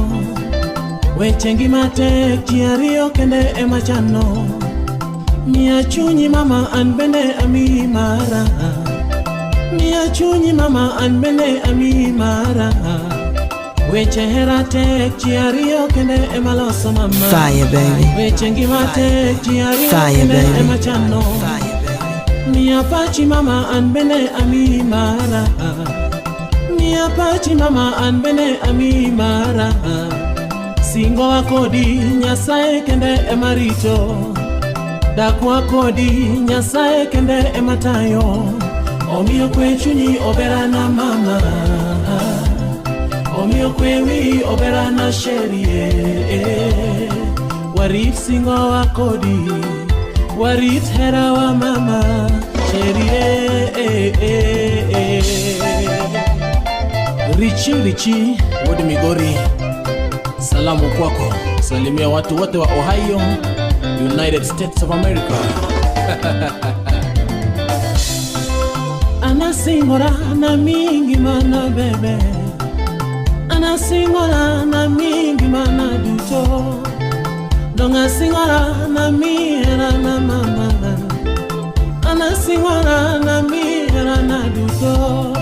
C: Weche ngima tek chiario kende emachano Mia chunyi mama an bende ami mara Mia chunyi mama an bende ami mara Weche hera tek chiario kende emaloso mama
F: Fire, baby.
C: Weche ngima tek chiario
F: Fire,
C: kende
F: baby.
C: emachano Mia pachi mama an bende ami mara Mia pachi mama an bende ami mara Singo wakodi nyasaye kende emarito Dakwa kodi nyasaye kende ematayo Omiyo kwe chunyi obera na mama Omiyo kwe wi obera na sherie Warit singo wakodi Warit hera wa mama sherie Richi Wodi Migori Salamu kwako Salimia watu wote wa Ohio United States of America Anasingora na mingi mana bebe Anasingora na mingi mana duto Donga singora na mihera na mama Anasingora na mihera na duto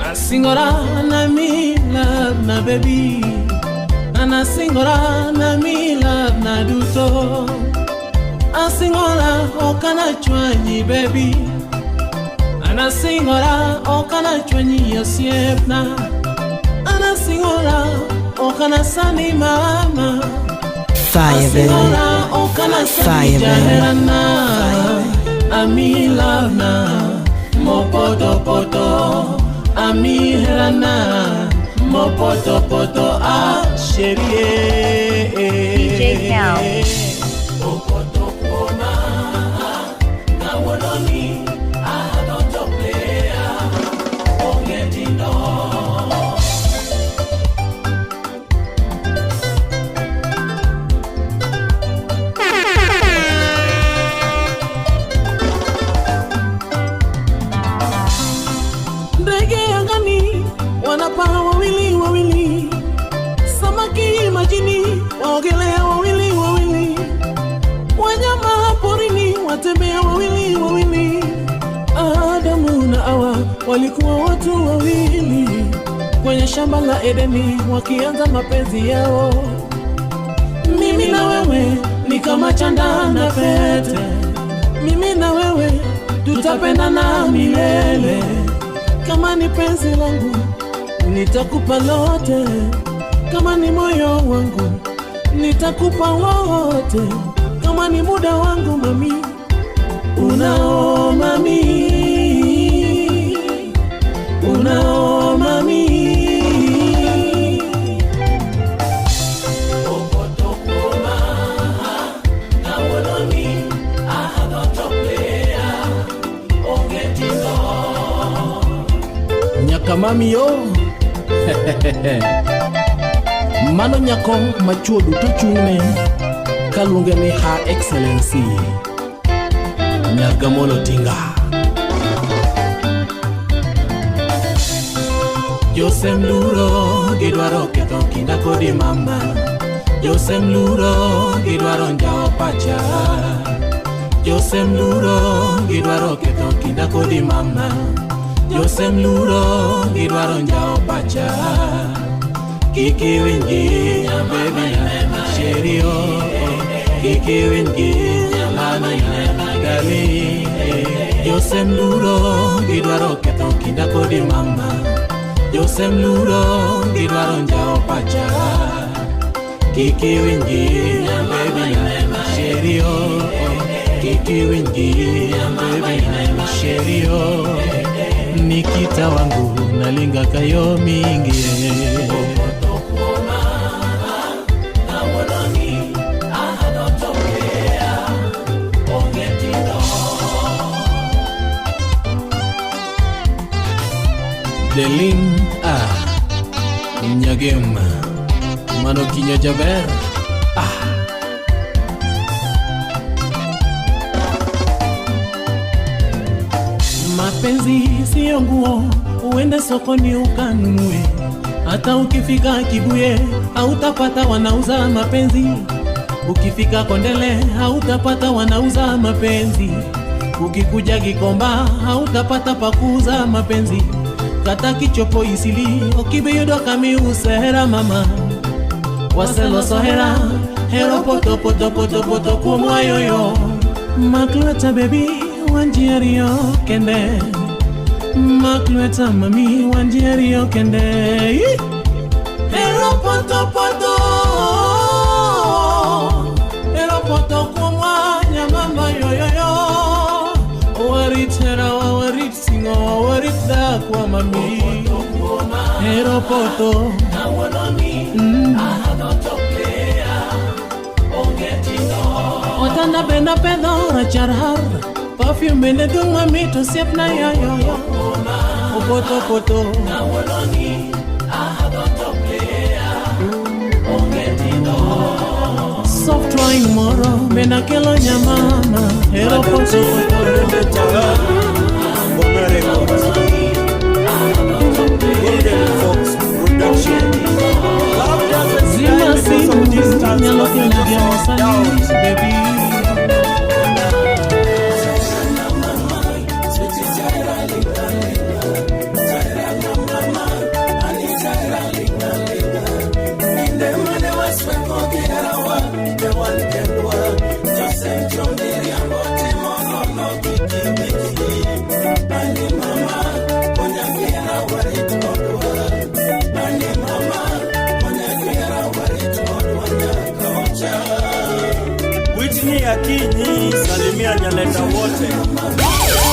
C: Anasingora na mi love na baby Anasingora na mi love na duto Asingora okana chwanyi baby Anasingora okana chwanyi yosiepna Anasingora okana sani mama.
F: Fire, baby.
C: Okana
F: Fire, baby.
C: Ami love na mopoto poto. Ami herana mopoto poto ah chérie.
I: DJ Cal.
C: Mopoto pona na woloni ah don't play ah ongetino. Wanapaa wawili wawili, samaki majini waogelea wawili wawili, wanyama porini watembea wawili wawili. Adamu na Hawa walikuwa watu wawili kwenye shamba la Edeni wakianza mapenzi yao. Mimi na wewe ni kama chanda na pete, mimi na wewe tutapendana milele. Kama ni penzi langu nitakupa lote, kama ni moyo wangu nitakupa wote, kama ni muda wangu mami, unao mami, unao mami. Nyaka mami yo mano nyako machuodu to chune kalunge ni Her Excellency Nyagamolo Tinga. Jose Mluro gidwaro keto kinda kodi mama, Jose Mluro gidwaro njao pacha, Jose Mluro gidwaro keto kinda kodi mama, Jose Mluro gidwaro njao pacha. Kiki wingi baby sherio, Kiki wingi lana gali. Jose Mluro gidwaro keto kinda kodi mama, Jose Mluro gidwaro njao pacha. Kiki wingi baby sherio, Kiki wingi baby sherio. Nikita wangu nalinga kayo mingi. Delin Nyagem Mano Kinya Jaber Mapenzi siyo nguo uende sokoni ukanunue, hata ukifika Kibuye hautapata wanauza mapenzi, ukifika Kondele hautapata wanauza mapenzi, ukikuja Gikomba hautapata pakuuza mapenzi, kata Kichopo Isili okibeyodo kami usehera mama, waselo sohera hero poto poto poto poto kumwayoyo. Makleta baby wanjierio kende, makleta mami wanjierio kende. Hero poto poto, hero poto kumwanya mama yoyoyo. Warit hera warit singo warit da kwa mami. Hero poto na wanoni Otanda benda pedo racharhar, perfume bende dunga mito siap na ya yo yo. Opoto poto na woloni ahadoto playa ongetino. Soft wine moro benda kelo nyamama. Hero poto Zima simu nyalo kena dia mosani baby.
D: Talenta wote.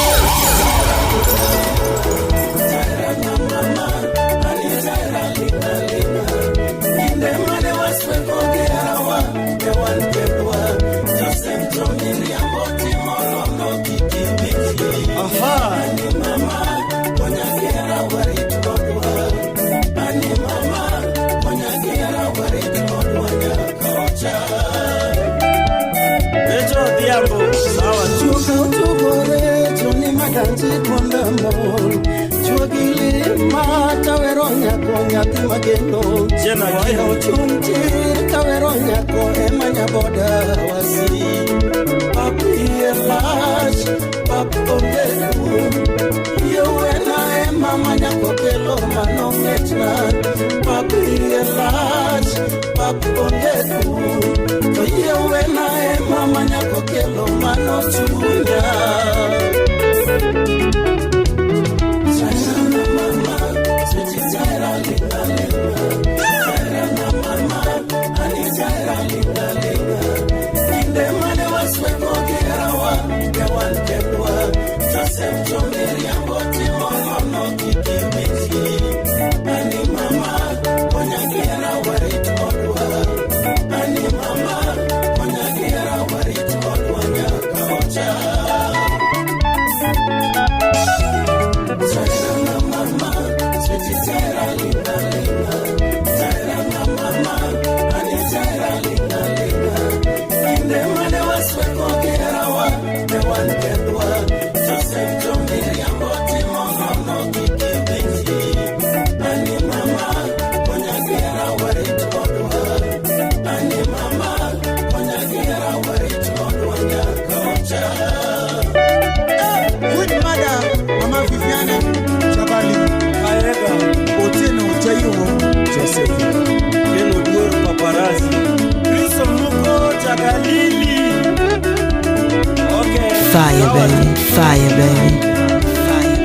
F: Fire baby, fire baby.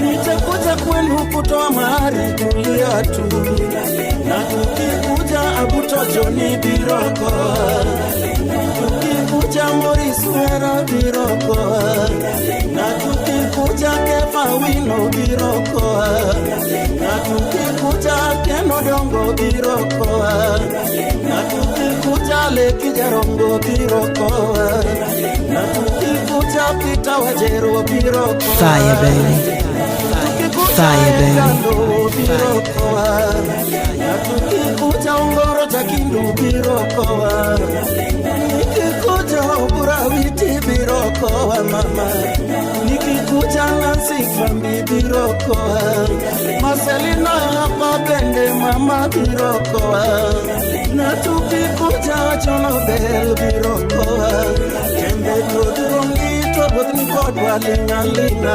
A: Nitakuja kwenu kutoa mahari kulia tu, na tukikuja Abuto Joni Biroko, tukikuja Morris Wera Biroko, na tukikuja Kefa Wino Biroko, na tukikuja Keno Dongo Biroko, na tukikuja Leki Jarongo Biroko, na tukikuja Pita Wajero Biroko.
F: Fire baby. Fire baby.
A: Nikikuja Ongoro Jakindu Birokoa, nikikuja Uburawiti Birokoa mama, nikikuja Nancy Fambi Birokoa, Marcelina hapa Bende mama Birokoa, na tukikuja Jonobel Birokoa, Kembe Todurongi Tobodni Kodwa Linga Linga,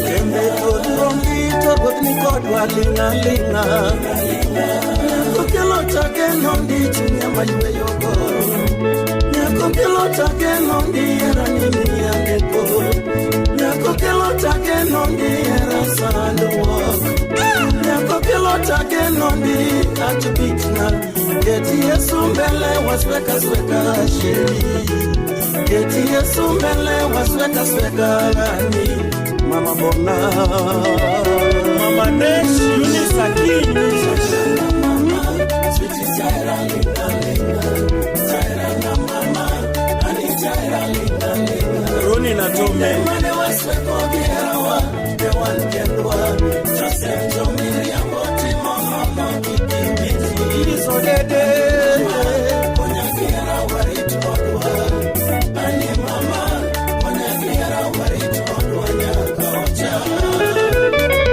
A: Kembe Todurongi Tobodni Kodwa Linga Linga. Nyako take nondi chunya maywe yoko, nyako take nondi era nini yangeko, nyako take nondi era sandwalk, nyako take nondi atubitna, geti yesu mbele wasweka sweka sheri, geti yesu mbele wasweka sweka gani, mama bona, mama Nesh Unisakini. Roni na Tome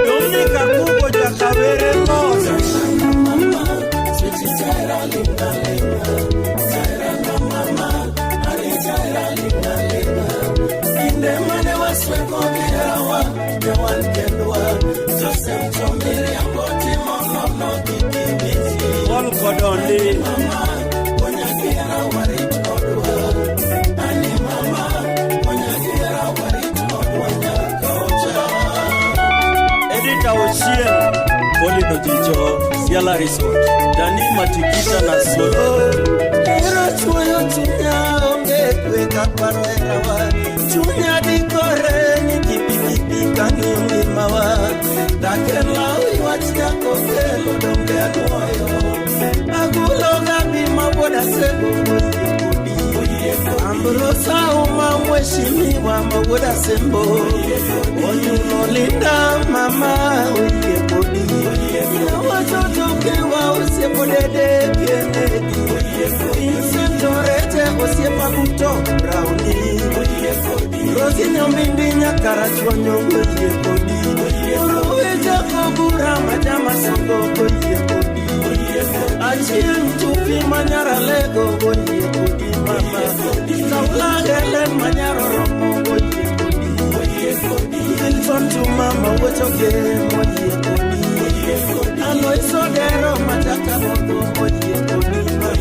A: Dominika Kuko Jakabere Moza One Kodondi
D: Yala Resort, Dani Matikita na Solo.
A: Ero chuyo chunya onge kweka paro erawa. Chunya di kore ni kipi kani mawa. Dakela uiwachia kokelo donge adoyo. Agulo gabi maboda sego Ambrosa uma mweshimiwa maboda sembo. Oyuno linda mama uye kodi. Watoto kewa usipodede kienedi. Insentorete usipabuto brownie. Rosi nyombindi nyakara chonyo uye kodi. Uruweja kogura majama songo uye kodi. Achie mtupi manyara lego uye kodi mama. Saula helen manyara romo uye kodi. Wilson to mama wachoke uye kodi. Aloy sodero mataka bogo uye kodi mama.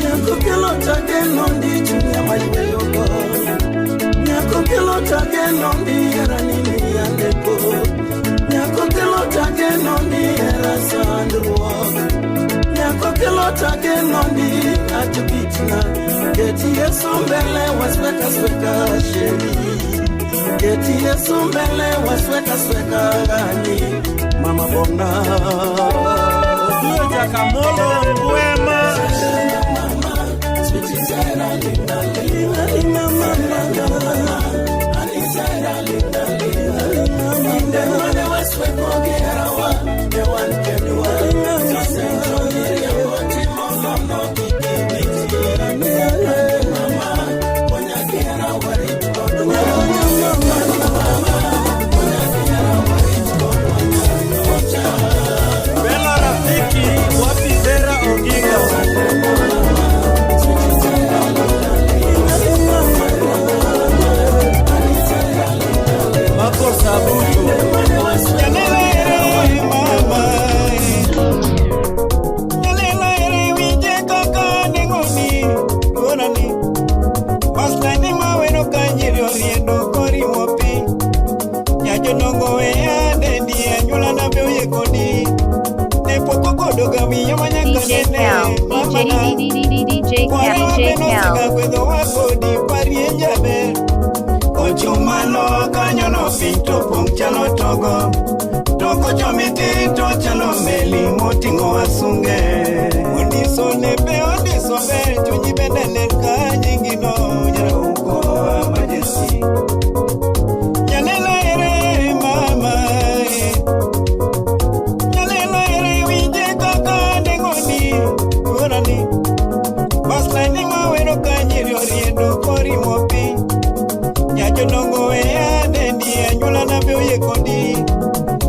A: Nyako kelo tage nondi chunya mayuyogo. Nyako kelo tage nondi era nini yandeko. Nyako kelo tage nondi era sandwalk. Nyako kelo tage nondi atubitna. Geti yesu mbele wasweka sweka sheri. Geti yesu mbele wasweka sweka gani. Mama bona
D: Dio Jakamolo Mwema.
H: Bella Rafiki, wapi Vera Oginga.
D: Mako Sabuto.
I: DJ Cal, DJ Cal.
A: Ochumano kanyono pinto pong chalo togo. Toko chomiti to chalo meli motingo asunge. Ondiso nepe ondiso be chunyi bende nenka nyingino nyara uko amajesi. Nyalela ere mama. Nyalela ere wije kaka nengoni. Urani. Baslani mawero kanyiri oriendo kori mopi. Nyajo nongo wea dendi anyola na beo ye kodi.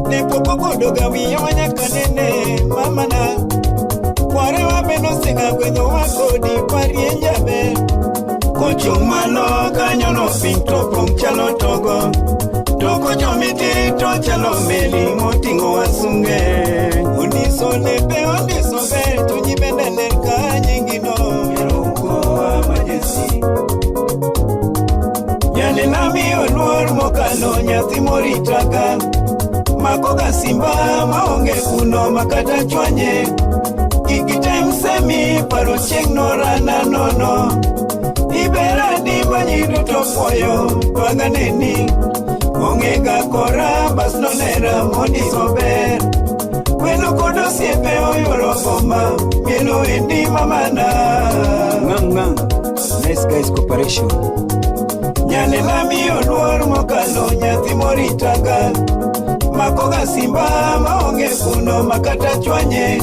A: Ne poko kodoga wiya wanyaka nene mama na. Kware wa beno sega kwenye wakodi pari enjabe. Kochumano kanyono pinto pong chalo togo. Toko chomiti to chalo meli motingo wasunge. Uniso nepe ondiso be tunyi bende nenka nyingino. Yeroko amajesi. Yale nami onwar mokalo nyathi moritaga. Makoga simba maonge kuno makata chwanye. Ikitem semi paro cheng norana nono. Ibera di banyidu to poyo twaga neni. Ongega kora bas nonera moni sober. Weno kodo siepe oyoro goma. Mielo endi mamana.
D: Ngang. Nice Guys Corporation.
A: Nyale lami oluor mokalo nyathi moritaga. Makoga simba maonge kuno makata chwanye.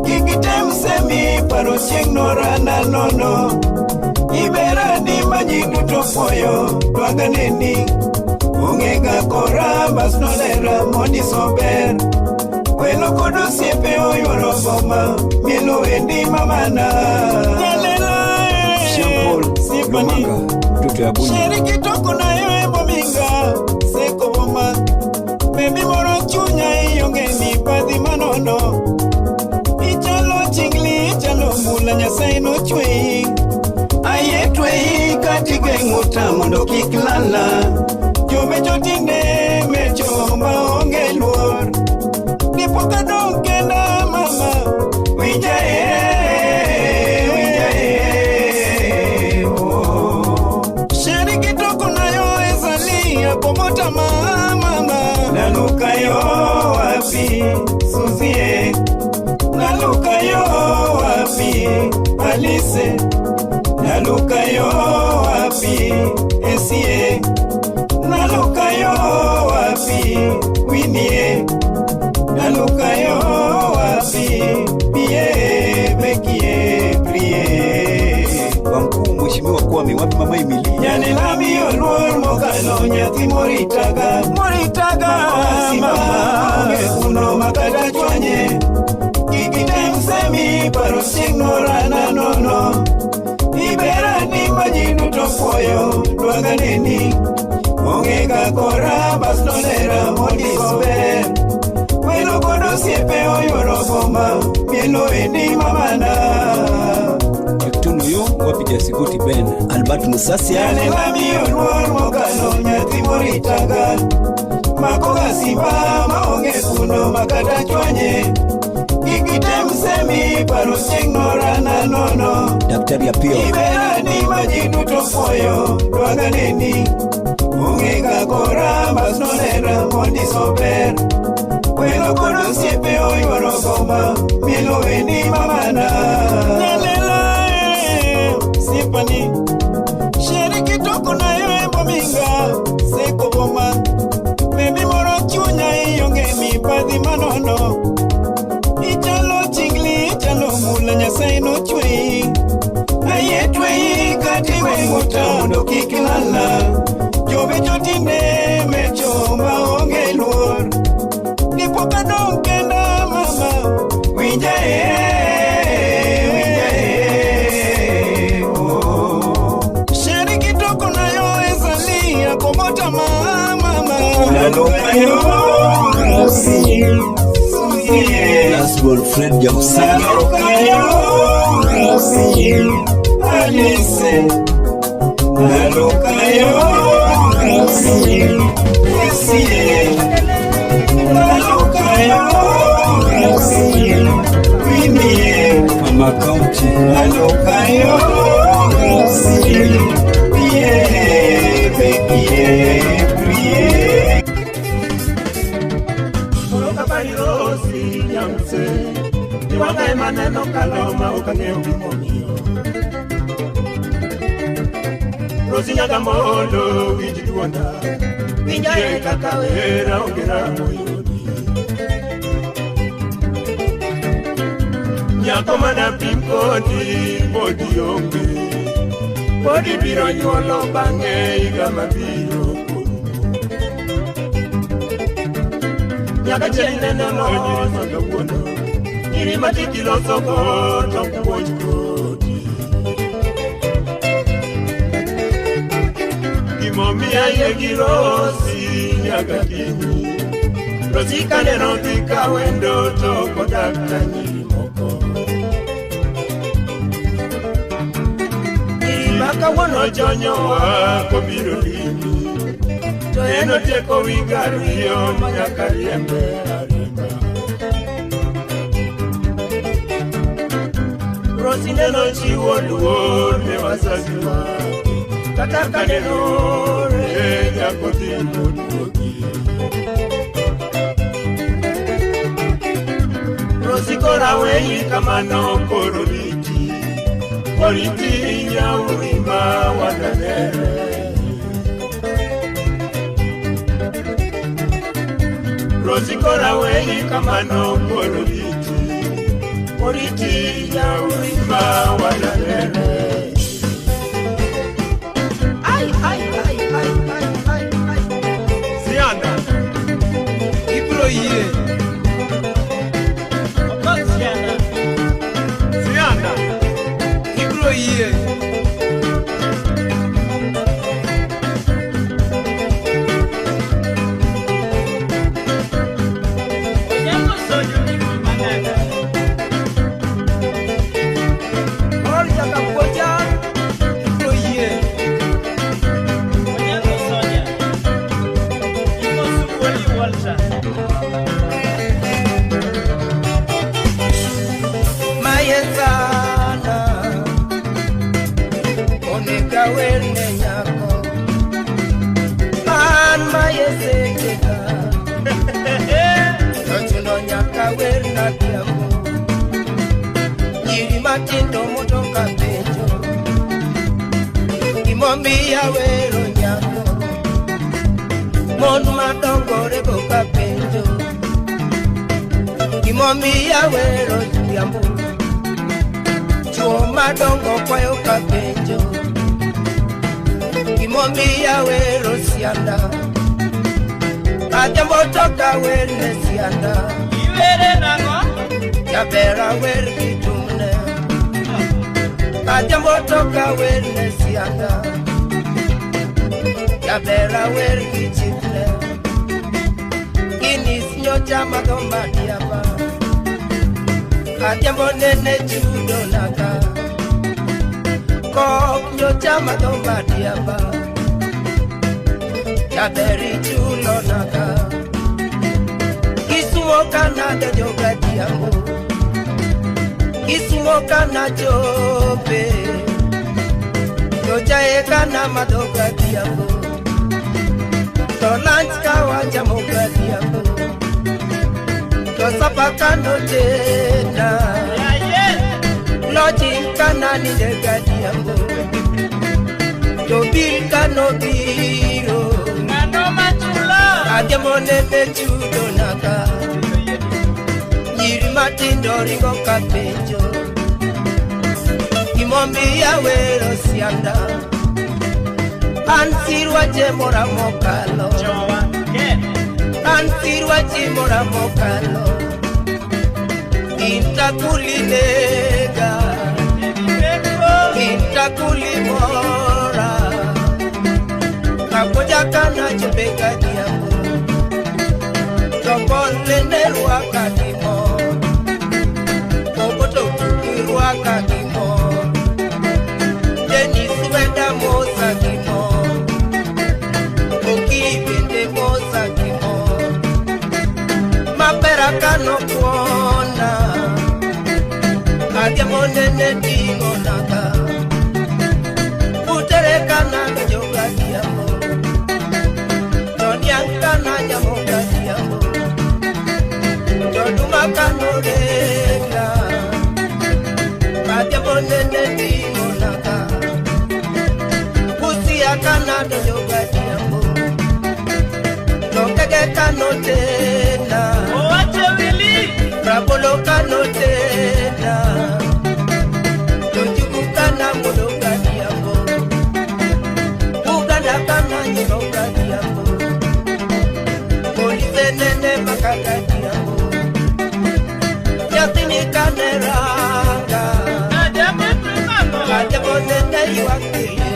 A: Kikitem semi paro chieng norana nono. Ibera di majidu to poyo twaga neni. Ongega kora bas nolera moni sober. Welo kodo siepe oyoro goma. Mielo endi mamana.
D: Shampol Lumanga. Tutu ya Buni.
A: Sheriki toko na yewe bominga. Seko boma. Baby moro chunya iyonge ni padhi manono. Ichalo chingli, ichalo mula nyasai no chwe. Aye twe katige nguta mondo kiklala. Jome chotine mecho maonge luor. Nipoka donke na
J: Alice, naluka yo wapi Esie, naluka yo wapi Winnie, naluka yo wapi Bie Bekie Prie.
D: Kwa mkuu mheshimiwa Kwame, wapi mama Emilia?
J: Yani nami yolwor mokalo nyathi moritaga mama uno makata chwanye kikitem semi paro signorana nono ibera ni majinu to foyo dwaga neni ongega kora bastonera modisobe welo kodo siepe oyoro bomba mielo endi mamana
D: Tunu yo wapi Jasigoti Ben Albert Musasi
J: yani nami yolwor mokalo nyathi moritaga makoga simba maonge kuno makata chwanye ikitem semi paro signorana nono
D: Daktari Apio
J: ibera ni majinu to foyo dwaga neni ongega kora bastonera modisober welo kodo siepe oyoro goma mielo endi mamana Sipani Shere kitoko na yo bominga Seko boma Baby moro chunya iyonge mi padhi manono Ichalo chingli ichalo mula nyasai no chwe Aye chwe kati wenguta mundo kikilala Jobe jotine mecho maonge luor Nipoka donkenda mama Winja Komota mama naluka yo
D: Lasbol Fred Jamusi
J: naluka yo Alice naluka yo naluka yo Winnie
D: Mama County
J: naluka yo
H: Maneno kaloma ukangeo bimomiyo Rosi nyaga mondo wiji duonda Winjae kaka wera ongera moyoni Nyako mana pimponi bodi onge Bodi biro nyuolo bange iga mabiro Nyaka cheli nene moji soga wuono Iri matiti loso koto kuoj koti Gimomia ye girosi nyaga kini Rosi kaneno dhika wendo toko dakta nyiri moko Maka wono jonyo wako biro lini To eno teko wigario manyaka riembe arimba Rosi neno chiwo luor ne wazazi wake Kata kaneno re nyako dhimo duogi Rosi kora weyi kamano koro riti Koriti nyaurima wadanere Rosi kora weyi kamano koro riti Koriti nyaurima wadanere Ay, ay, ay, ay, ay, ay, ay Sianda Ibro yire Sianda Ibro yire
J: Matindo motoka pe
K: Gimomiya wero nyako Mon madongo rego ka penjo Gimomiya wero yambo Chuo madongo kwayo ka penjo Gimomiya wero sianda Ajambo toka werne sianda Iwere nango Yabera wer kitumne Ajambo toka werne sianda Yabera wer kitumne Inis nyocha magomba diaba Ajambo nene judo naka Kok nyocha magomba diaba Yaberi chulo naka Kisuo kanada joga diambo Kisuo kana jobe Yoja ekana madoga diambo To lunch kawaja moga diambo To sapakano jena Lodging kana ni dega diambo To bil kano biro Ajamo nene judo naka Nyiri matindo ringo kapenjo Gimomiya wero sianda Ansirwa jemora mokalo Ansirwa jemora mokalo Intakulinega Intakulimora Kapoja kana chupeka diambo Topole ruakadimo Oboto kuki ruakadimo Denis wenda mosa kimo Oki bende mosa kimo Mapera kano kuona Adiamo nene dingo naka Utere kana joga diambo Doniang kana jamoga diambo Doduma kanorega Adiamo nene dingo naka Usia kana joga diambo Lokege kanotena Owache wili Rabolo kanotena Dojugu kana mologa diambo Uganda kana nyoga diambo Polise nene makaka diambo Yatini kaneranga Ajabo nene yuakile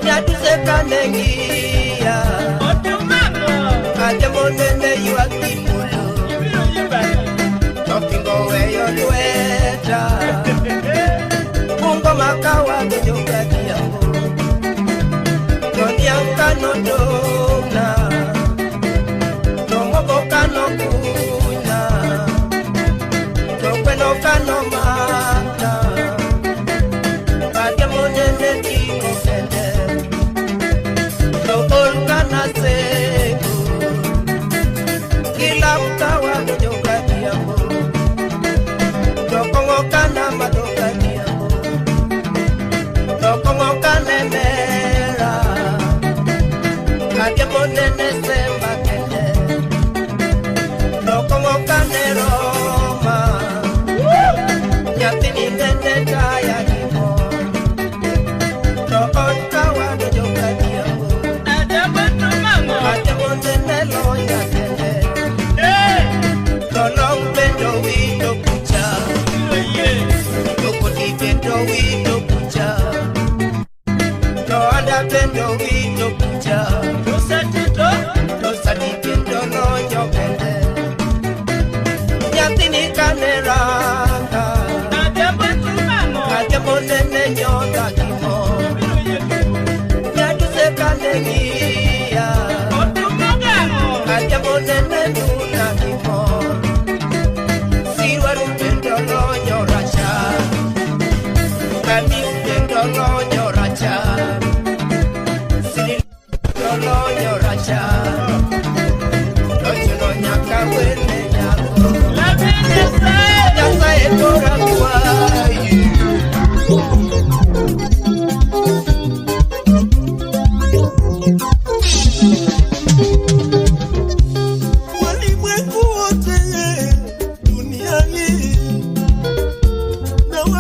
K: Yaduse kanengia Ajabo nene yuakimulu Topingo weyo lueta Mungo makawa kujoga diambo Donianka no dona Tomogo kano kuna Tokweno kano mata Ajamo nene kino sende Tokol kana sego Kila mkawa kujoga diambo Tokongo kana madoga diambo Tokongo kane mera Ajamo nene semba kende Tokongo kane roma Nyatini nene kaya kimo Tokon kawa dojoga diambo Ajamo nene loya kende Tolong bendo wito kucha Toko di bendo wito kucha Toanda bendo wito kucha Dosa di bendo loyo kende Nyatini kaneranga Ajamo nene nyoga kimo Nyaduse kanengia Ajamo nene nuna kimo Sirwa rupendo loyo racha Kami rupendo loyo racha Siri rupendo loyo racha Loyo no nyaka wene nyako Nyasa ekora kwa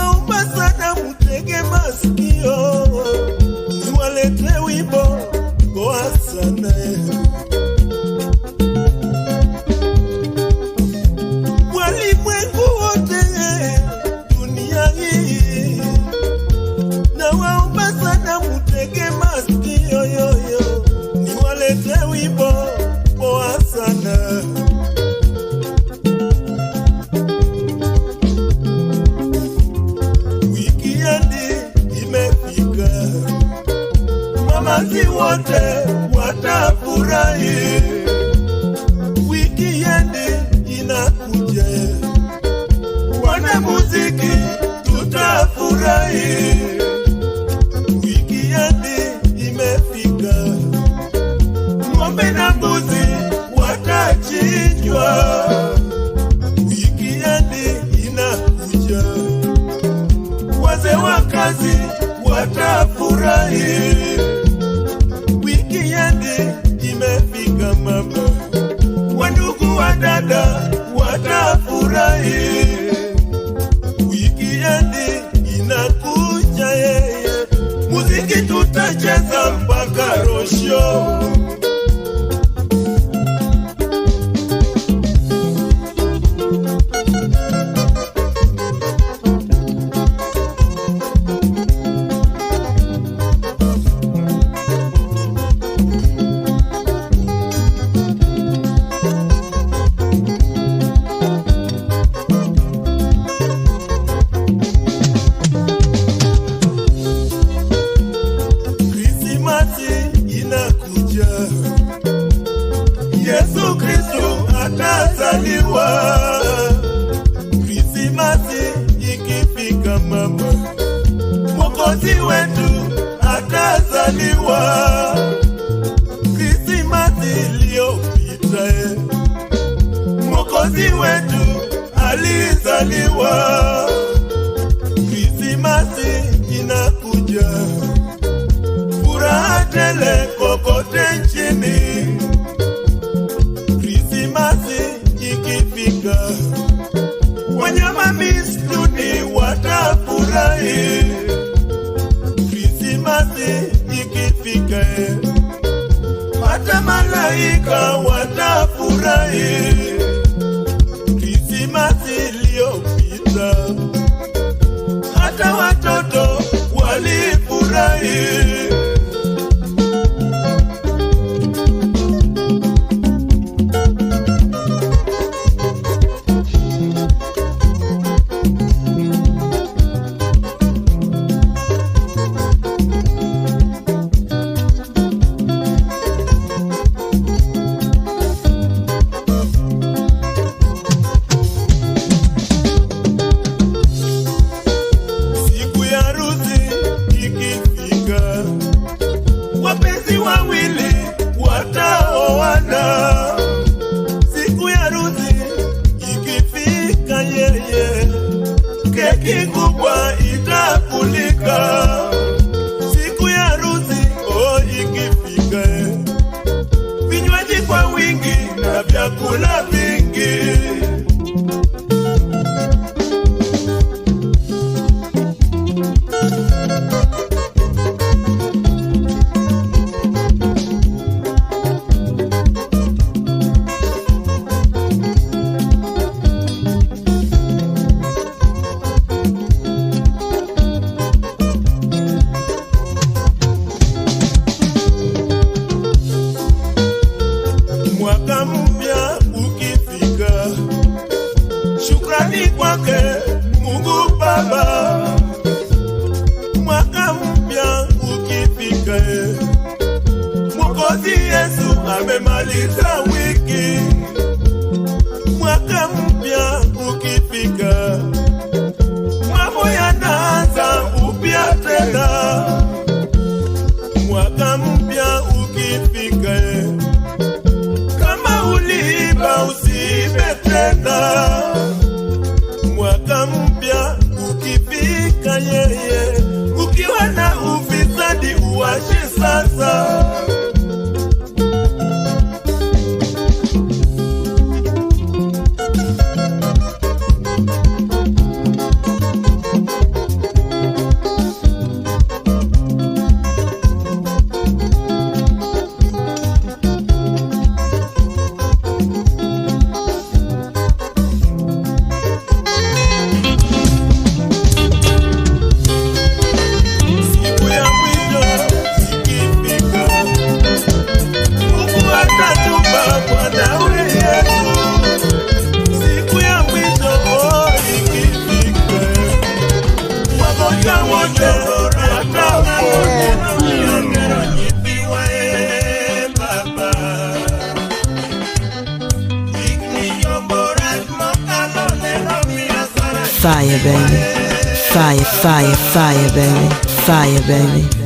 H: nawaomba sana mutege masikio, niwalete wimbo poa sana. Walimwengu wote dunia hii, nawaomba sana mutege masikio yoyo, niwalete wimbo poa sana. Mamazi wote watafurahi, wikiendi inakuja, wana muziki tutafurahi, wikiendi imefika, ng'ombe na mbuzi watachinjwa, wikiendi inakuja, wazee wa kazi watafurahi, wikiendi imefika mama, wandugu wa dada watafurahi, wikiendi inakuja yeye, muziki tutacheza mpaka rosho. Yesu Kristo atazaliwa, Krismasi ikifika mama, Mwokozi wetu atazaliwa, Krismasi iliyopita, Mwokozi wetu alizaliwa, Krismasi inakuja, furaha tele kokote nchini, ikifika, wanyama msituni watafurahi, Krismasi ikifika, hata malaika watafurahi, Krismasi iliyopita, hata watoto walifurahi. Wapenzi wawili wataoana, siku ya harusi ikifika yeye, keki kubwa itapulika, siku ya harusi ikifika, vinywaji kwa wingi na vyakula vingi. Mwaka mpya ukifika, shukrani kwake Mungu Baba. Mwaka mpya ukifika, Mwokozi Yesu amemaliza wiki. Mwaka mpya ukifika, mambo yanaanza upya tena. Mwaka mpya ukifika, uliiba usiibe tena. Mwaka mpya ukifika yeye, ukiwa na ufisadi uache sasa.
F: Fire, baby. Fire, fire, fire, baby. Fire, baby.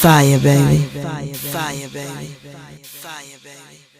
F: Fire, baby. Fire, baby. Fire, baby.